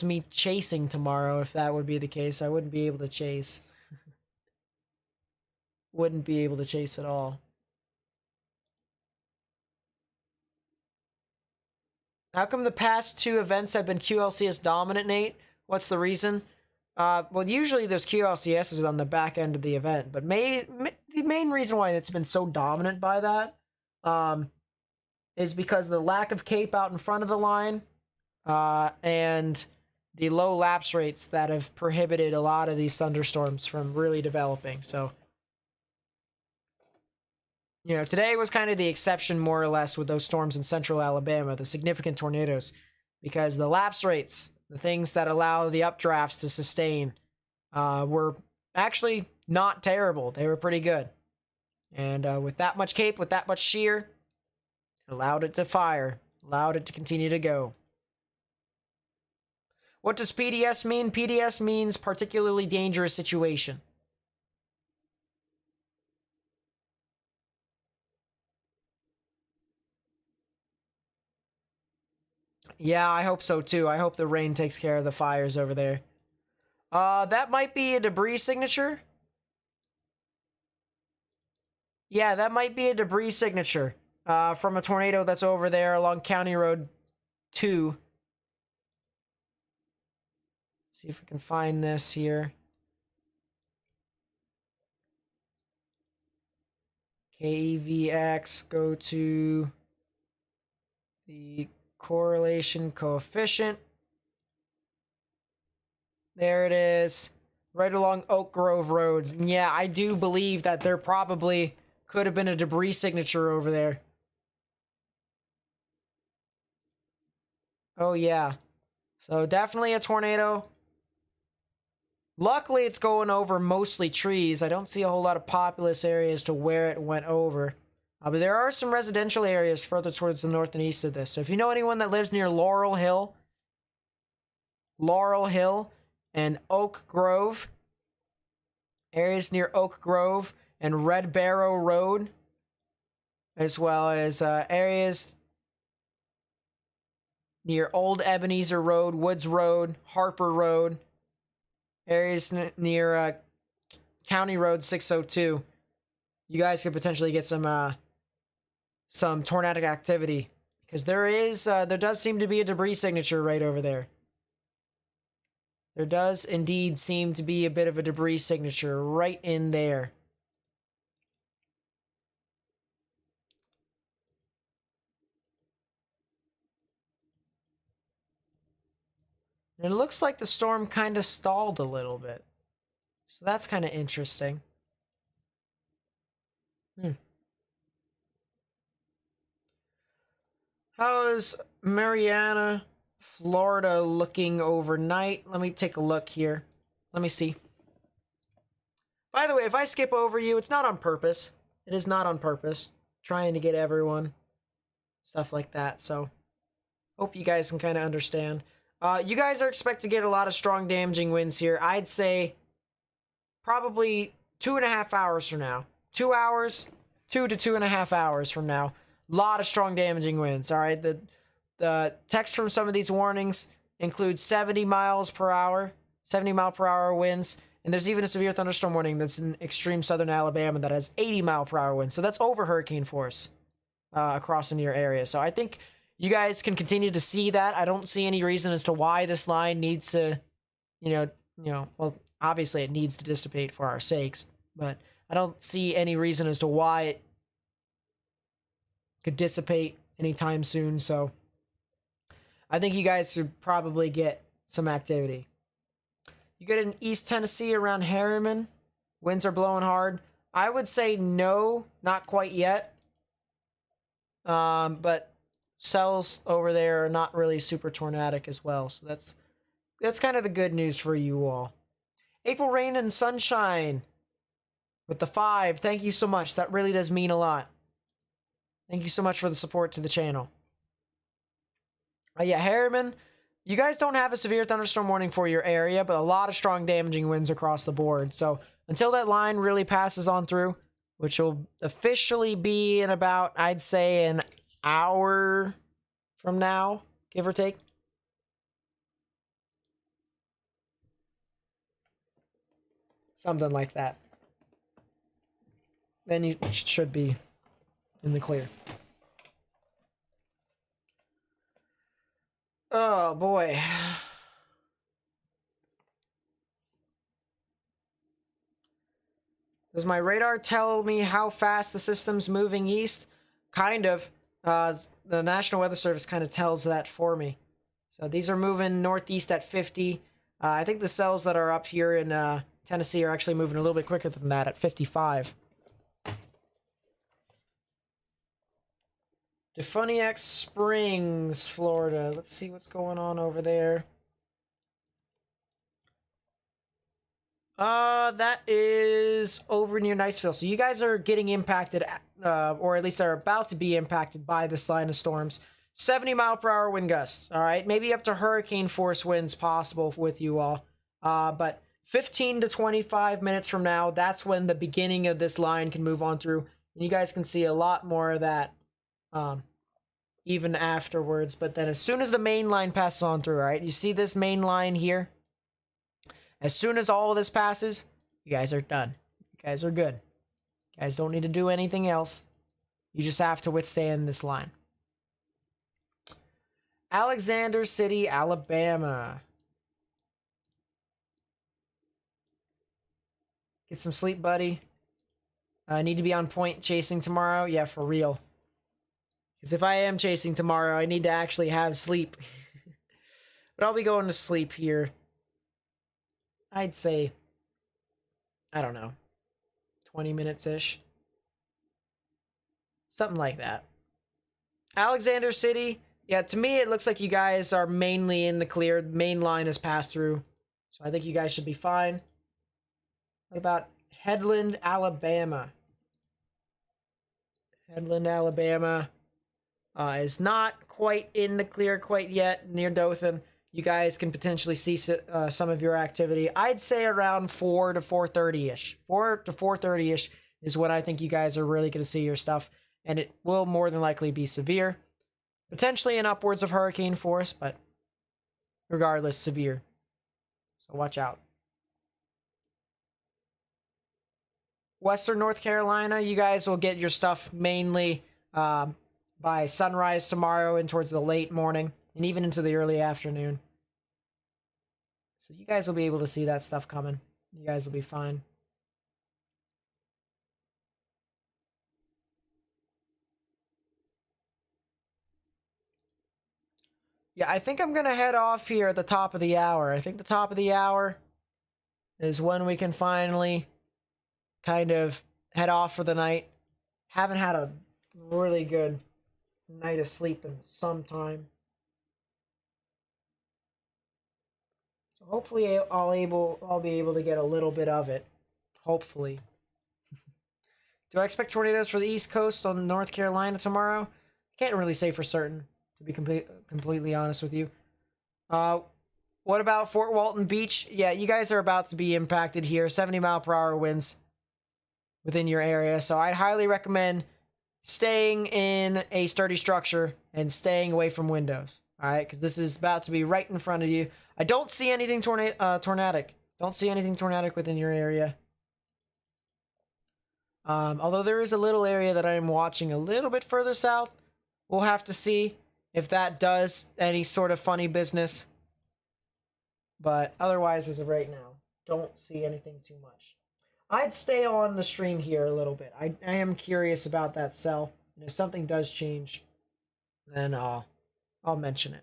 me chasing tomorrow. If that would be the case, I wouldn't be able to chase. Wouldn't be able to chase at all. How come the past two events have been QLCS dominant, Nate? What's the reason? Well, usually there's QLCSs on the back end of the event, but the main reason why it's been so dominant by that is because of the lack of cape out in front of the line and the low lapse rates that have prohibited a lot of these thunderstorms from really developing. So, today was kind of the exception, more or less, with those storms in central Alabama, the significant tornadoes, because the lapse rates, the things that allow the updrafts to sustain, were actually not terrible. They were pretty good. And with that much cape, with that much shear, it allowed it to fire, allowed it to continue to go. What does PDS mean? PDS means particularly dangerous situation. Yeah, I hope so too. I hope the rain takes care of the fires over there. That might be a debris signature. Yeah, that might be a debris signature from a tornado that's over there along County Road 2. See if we can find this here. KVX, go to the correlation coefficient. There it is. Right along Oak Grove Road. Yeah, I do believe that there probably could have been a debris signature over there. Oh, yeah. So definitely a tornado. Luckily, it's going over mostly trees. I don't see a whole lot of populous areas to where it went over. But there are some residential areas further towards the north and east of this. So if you know anyone that lives near Laurel Hill and Oak Grove, areas near Oak Grove and Red Barrow Road, as well as areas near Old Ebenezer Road, Woods Road, Harper Road, areas near County Road 602. You guys could potentially get some tornadic activity because there does seem to be a debris signature right over there. There does indeed seem to be a bit of a debris signature right in there. And it looks like the storm kind of stalled a little bit. So that's kind of interesting. How is Mariana, Florida looking overnight? Let me take a look here. Let me see. By the way, if I skip over you, it's not on purpose. It is not on purpose. Trying to get everyone. Stuff like that. So, hope you guys can kind of understand. You guys are expected to get a lot of strong damaging winds here. I'd say probably 2.5 hours from now. 2 hours, 2 to 2.5 hours from now. A lot of strong damaging winds. All right. The text from some of these warnings includes 70 miles per hour, 70 mile per hour winds. And there's even a severe thunderstorm warning that's in extreme southern Alabama that has 80 mile per hour winds. So that's over hurricane force across in your area. So I think you guys can continue to see that. I don't see any reason as to why this line needs to, well, obviously it needs to dissipate for our sakes, but I don't see any reason as to why it could dissipate anytime soon. So I think you guys should probably get some activity. You get in East Tennessee around Harriman. Winds are blowing hard. I would say no, not quite yet. But cells over there are not really super tornadic as well. So that's kind of the good news for you all. April rain and sunshine with the 5. Thank you so much. That really does mean a lot. Thank you so much for the support to the channel. Yeah, Harriman, you guys don't have a severe thunderstorm warning for your area, but a lot of strong damaging winds across the board. So until that line really passes on through, which will officially be in about, I'd say, an hour from now, give or take. Something like that. Then you should be in the clear. Oh, boy. Does my radar tell me how fast the system's moving east? Kind of. The National Weather Service kind of tells that for me. So these are moving northeast at 50. I think the cells that are up here in Tennessee are actually moving a little bit quicker than that at 55. Defuniac Springs, Florida. Let's see what's going on over there. That is over near Niceville. So you guys are getting impacted, or at least are about to be impacted by this line of storms. 70 mile per hour wind gusts. All right, maybe up to hurricane force winds possible with you all. But 15 to 25 minutes from now, that's when the beginning of this line can move on through. And you guys can see a lot more of that even afterwards. But then as soon as the main line passes on through, all right, you see this main line here? As soon as all of this passes, you guys are done. You guys are good. You guys don't need to do anything else. You just have to withstand this line. Alexander City, Alabama. Get some sleep, buddy. I need to be on point chasing tomorrow. Yeah, for real. Because if I am chasing tomorrow, I need to actually have sleep. But I'll be going to sleep here I'd say, I don't know, 20 minutes-ish. Something like that. Alexander City, yeah, to me it looks like you guys are mainly in the clear. The main line has passed through. So I think you guys should be fine. What about Headland, Alabama? Headland, Alabama is not quite in the clear quite yet, near Dothan. You guys can potentially see some of your activity. I'd say around 4 to 4:30-ish. 4 to 4:30-ish is when I think you guys are really going to see your stuff. And it will more than likely be severe. Potentially in upwards of hurricane force, but regardless, severe. So watch out. Western North Carolina, you guys will get your stuff mainly by sunrise tomorrow and towards the late morning and even into the early afternoon. So you guys will be able to see that stuff coming. You guys will be fine. Yeah, I think I'm going to head off here at the top of the hour. I think the top of the hour is when we can finally kind of head off for the night. Haven't had a really good night of sleep in some time. So hopefully I'll be able to get a little bit of it. Hopefully. Do I expect tornadoes for the East Coast on North Carolina tomorrow? Can't really say for certain, to be completely honest with you. What about Fort Walton Beach? Yeah, you guys are about to be impacted here. 70-mile-per-hour winds within your area. So I'd highly recommend staying in a sturdy structure and staying away from windows. All right, because this is about to be right in front of you. I don't see anything tornadic. Don't see anything tornadic within your area. Although there is a little area that I am watching a little bit further south. We'll have to see if that does any sort of funny business. But otherwise, as of right now, don't see anything too much. I'd stay on the stream here a little bit. I am curious about that cell. And if something does change, then I'll mention it.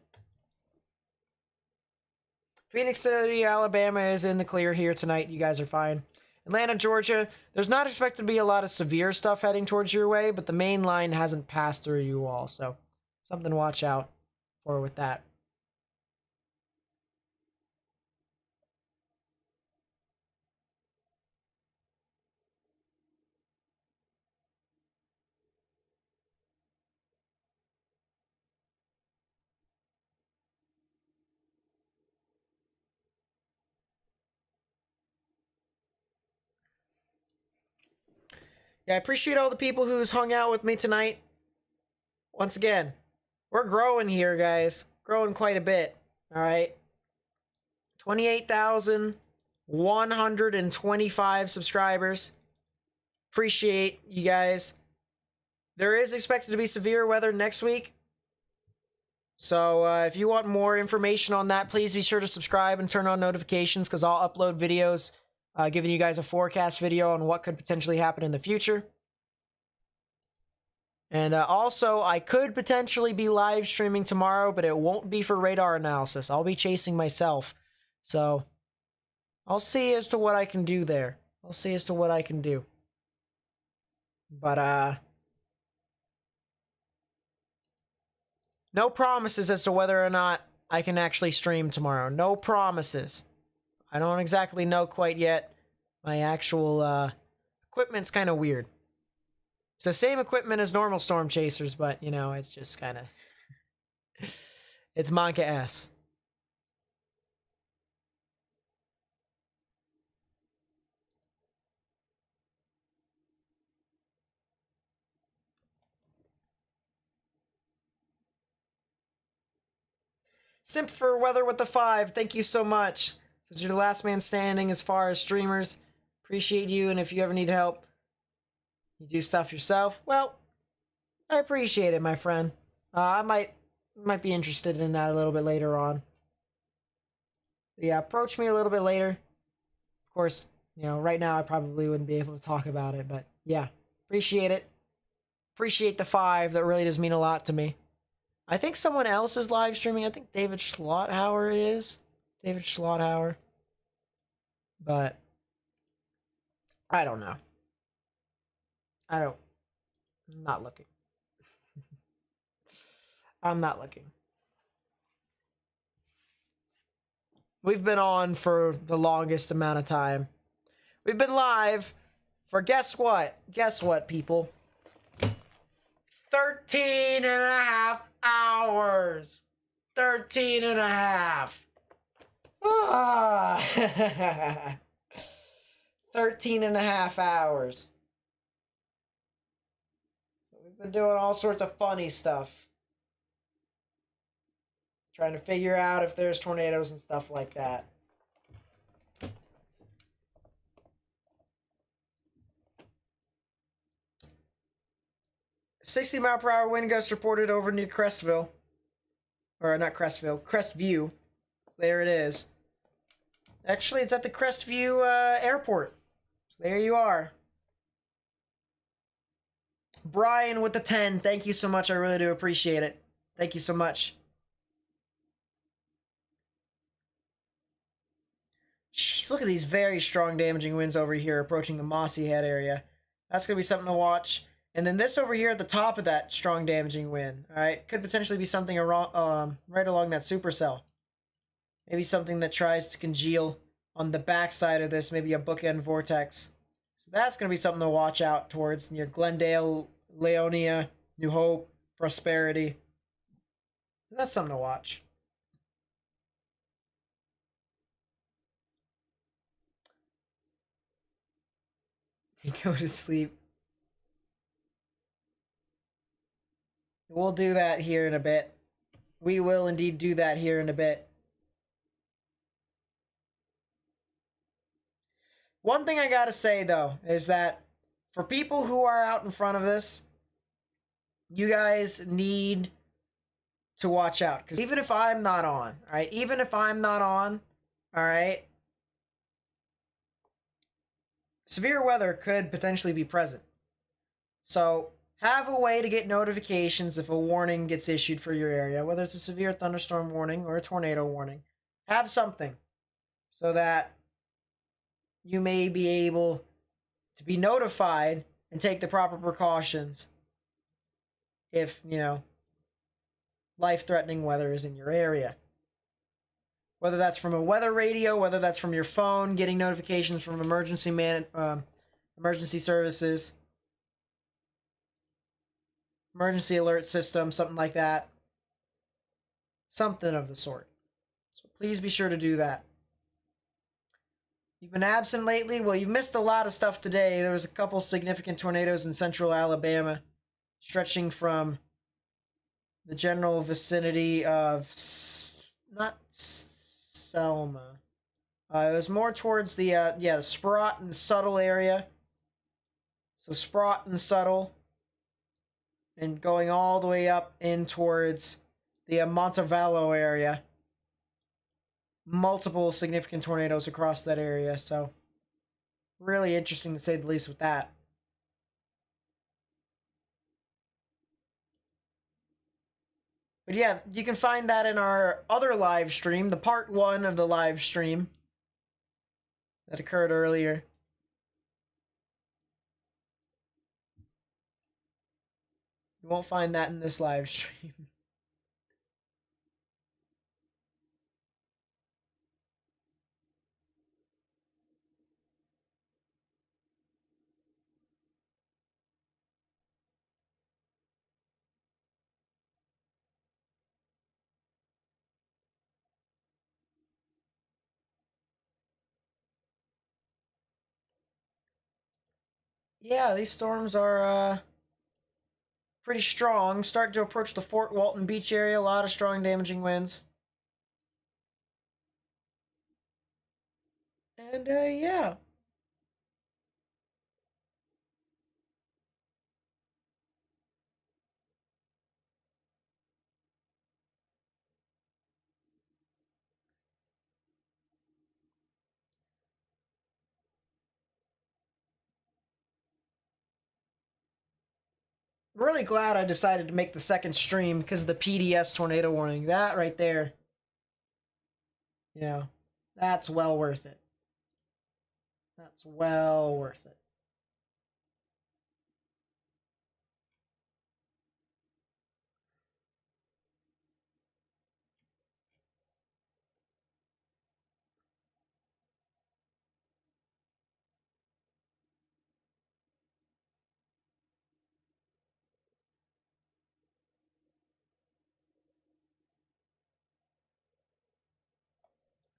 Phoenix City, Alabama is in the clear here tonight. You guys are fine. Atlanta, Georgia, there's not expected to be a lot of severe stuff heading towards your way, but the main line hasn't passed through you all, so something to watch out for with that. Yeah, I appreciate all the people who's hung out with me tonight. Once again, we're growing here, guys. Growing quite a bit. All right. 28,125 subscribers. Appreciate you guys. There is expected to be severe weather next week. So if you want more information on that, please be sure to subscribe and turn on notifications because I'll upload videos giving you guys a forecast video on what could potentially happen in the future. And also, I could potentially be live streaming tomorrow, but it won't be for radar analysis. I'll be chasing myself. So I'll see as to what I can do there. I'll see as to what I can do. But no promises as to whether or not I can actually stream tomorrow. No promises. I don't exactly know quite yet. My actual equipment's kind of weird. It's the same equipment as normal Storm Chasers, but, you know, it's just kind of... it's Monka S. Simp for Weather with the 5, thank you so much. Since you're the last man standing as far as streamers, appreciate you, and if you ever need help, you do stuff yourself, well, I appreciate it, my friend. I might be interested in that a little bit later on. But yeah, approach me a little bit later. Of course, you know, right now I probably wouldn't be able to talk about it, but yeah, appreciate it. Appreciate the 5, that really does mean a lot to me. I think someone else is live streaming. I think David Schlotthauer is. David Schlotthauer. But I don't know. I'm not looking. I'm not looking. We've been on for the longest amount of time. We've been live for guess what? Guess what, people? 13 and a half hours. 13 and a half. Ah. 13 and a half hours. So we've been doing all sorts of funny stuff. Trying to figure out if there's tornadoes and stuff like that. "60 mile per hour wind gust reported over near Crestville." Or not Crestville, Crestview. There it is. Actually, it's at the Crestview airport. So there you are. Brian with the 10. Thank you so much. I really do appreciate it. Thank you so much. Jeez, look at these very strong damaging winds over here approaching the Mossy Head area. That's going to be something to watch. And then this over here at the top of that strong damaging wind. Alright, could potentially be something right along that supercell. Maybe something that tries to congeal on the backside of this. Maybe a bookend vortex. So that's going to be something to watch out towards near Glendale, Leonia, New Hope, Prosperity. That's something to watch. Go to sleep. We'll do that here in a bit. We will indeed do that here in a bit. One thing I gotta say, though, is that for people who are out in front of this, you guys need to watch out. Because even if I'm not on, alright? Even if I'm not on, alright? Severe weather could potentially be present. So, have a way to get notifications if a warning gets issued for your area, whether it's a severe thunderstorm warning or a tornado warning. Have something so that you may be able to be notified and take the proper precautions if, life-threatening weather is in your area. Whether that's from a weather radio, whether that's from your phone, getting notifications from emergency services, emergency alert system, something like that. Something of the sort. So please be sure to do that. You've been absent lately? Well, you've missed a lot of stuff today. There was a couple significant tornadoes in central Alabama, stretching from the general vicinity of not Selma. It was more towards the Sprott and Subtle area. So Sprott and Subtle, and going all the way up in towards the Montevallo area. Multiple significant tornadoes across that area, so really interesting to say the least with that. But yeah, you can find that in our other live stream, the part 1 of the live stream that occurred earlier. You won't find that in this live stream. Yeah, these storms are pretty strong. Starting to approach the Fort Walton Beach area. A lot of strong damaging winds. And yeah. Really glad I decided to make the second stream because of the PDS tornado warning. That right there. That's well worth it. That's well worth it.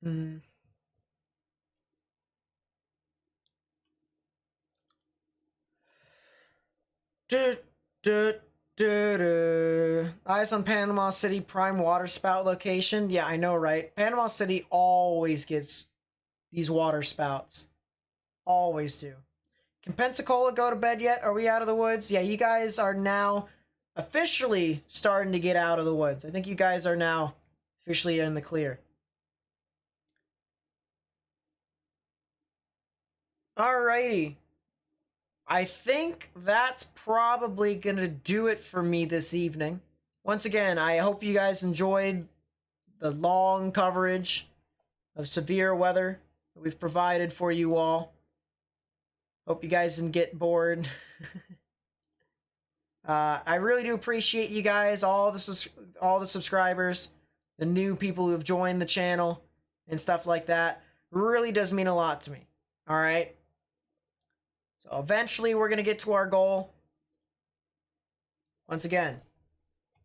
Mm. Du, du, Eyes on Panama City prime water spout location. Yeah, I know, right? Panama City always gets these water spouts. Always do. Can Pensacola go to bed yet? Are we out of the woods? Yeah, you guys are now officially starting to get out of the woods. I think you guys are now officially in the clear. Alrighty. I think that's probably going to do it for me this evening. Once again, I hope you guys enjoyed the long coverage of severe weather that we've provided for you all. Hope you guys didn't get bored. I really do appreciate you guys, all the subscribers, the new people who have joined the channel and stuff like that. Really does mean a lot to me. All right. So eventually we're going to get to our goal. Once again,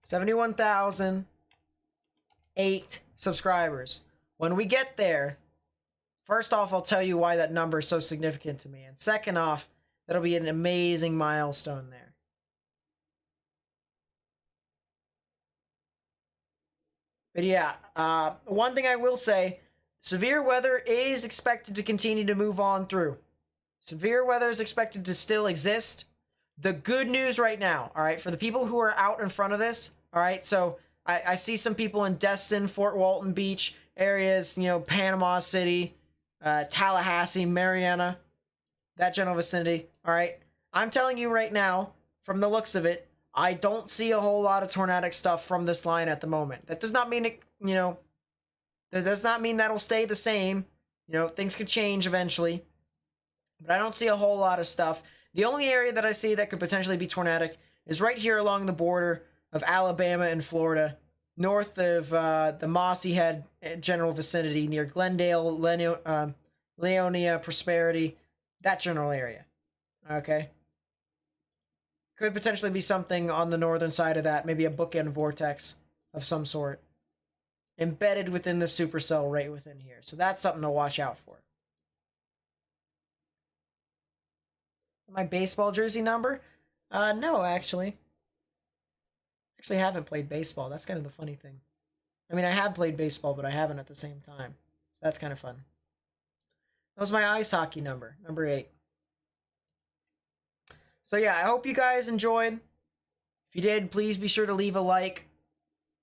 71,008 subscribers. When we get there, first off, I'll tell you why that number is so significant to me. And second off, that'll be an amazing milestone there. But yeah, one thing I will say, severe weather is expected to continue to move on through. Severe weather is expected to still exist. The good news right now, all right, for the people who are out in front of this, all right, so I see some people in Destin, Fort Walton Beach areas, you know, Panama City, Tallahassee, Mariana, that general vicinity, all right. I'm telling you right now, from the looks of it, I don't see a whole lot of tornadic stuff from this line at the moment. That does not mean it, you know, that does not mean that'll stay the same. You know, things could change eventually. But I don't see a whole lot of stuff. The only area that I see that could potentially be tornadic is right here along the border of Alabama and Florida, north of the Mossy Head general vicinity near Glendale, Leonia, Prosperity, that general area. Okay. Could potentially be something on the northern side of that, maybe a bookend vortex of some sort, embedded within the supercell right within here. So that's something to watch out for. My baseball jersey number? No, actually. Actually haven't played baseball. That's kind of the funny thing. I mean, I have played baseball, but I haven't at the same time. So that's kind of fun. That was my ice hockey number, number 8. So yeah, I hope you guys enjoyed. If you did, please be sure to leave a like.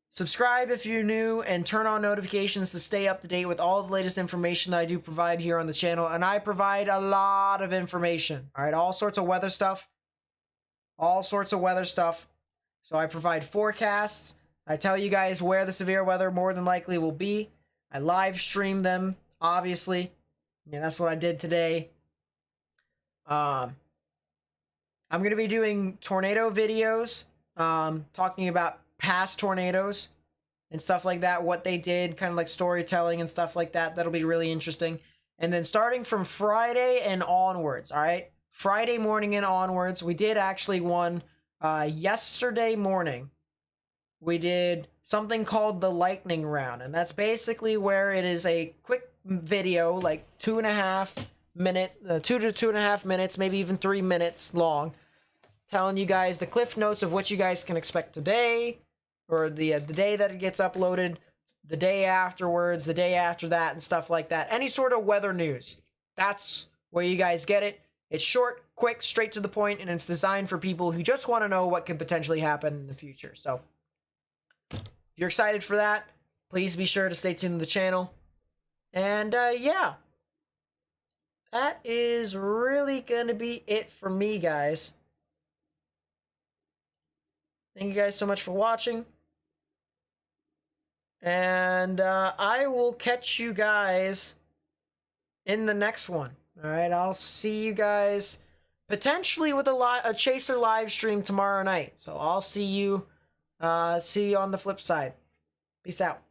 Subscribe if you're new, and turn on notifications to stay up to date with all the latest information that I do provide here on the channel. And I provide a lot of information. All right, all sorts of weather stuff. All sorts of weather stuff. So I provide forecasts. I tell you guys where the severe weather more than likely will be. I live stream them, obviously. Yeah, that's what I did today. I'm going to be doing tornado videos, talking about past tornadoes and stuff like that, what they did, kind of like storytelling and stuff like that. That'll be really interesting. And then starting from Friday and onwards, all right? Friday morning and onwards, we did actually one yesterday morning. We did something called the lightning round, and that's basically where it is a quick video, like 2.5 minutes, 2 to 2.5 minutes, maybe even 3 minutes long, telling you guys the cliff notes of what you guys can expect today, or the day that it gets uploaded, the day afterwards, the day after that, and stuff like that. Any sort of weather news. That's where you guys get it. It's short, quick, straight to the point, and it's designed for people who just want to know what could potentially happen in the future. So, if you're excited for that, please be sure to stay tuned to the channel. And yeah, that is really going to be it for me, guys. Thank you guys so much for watching. And I will catch you guys in the next one. All right, I'll see you guys potentially with a Chaser live stream tomorrow night. So I'll see you on the flip side. Peace out.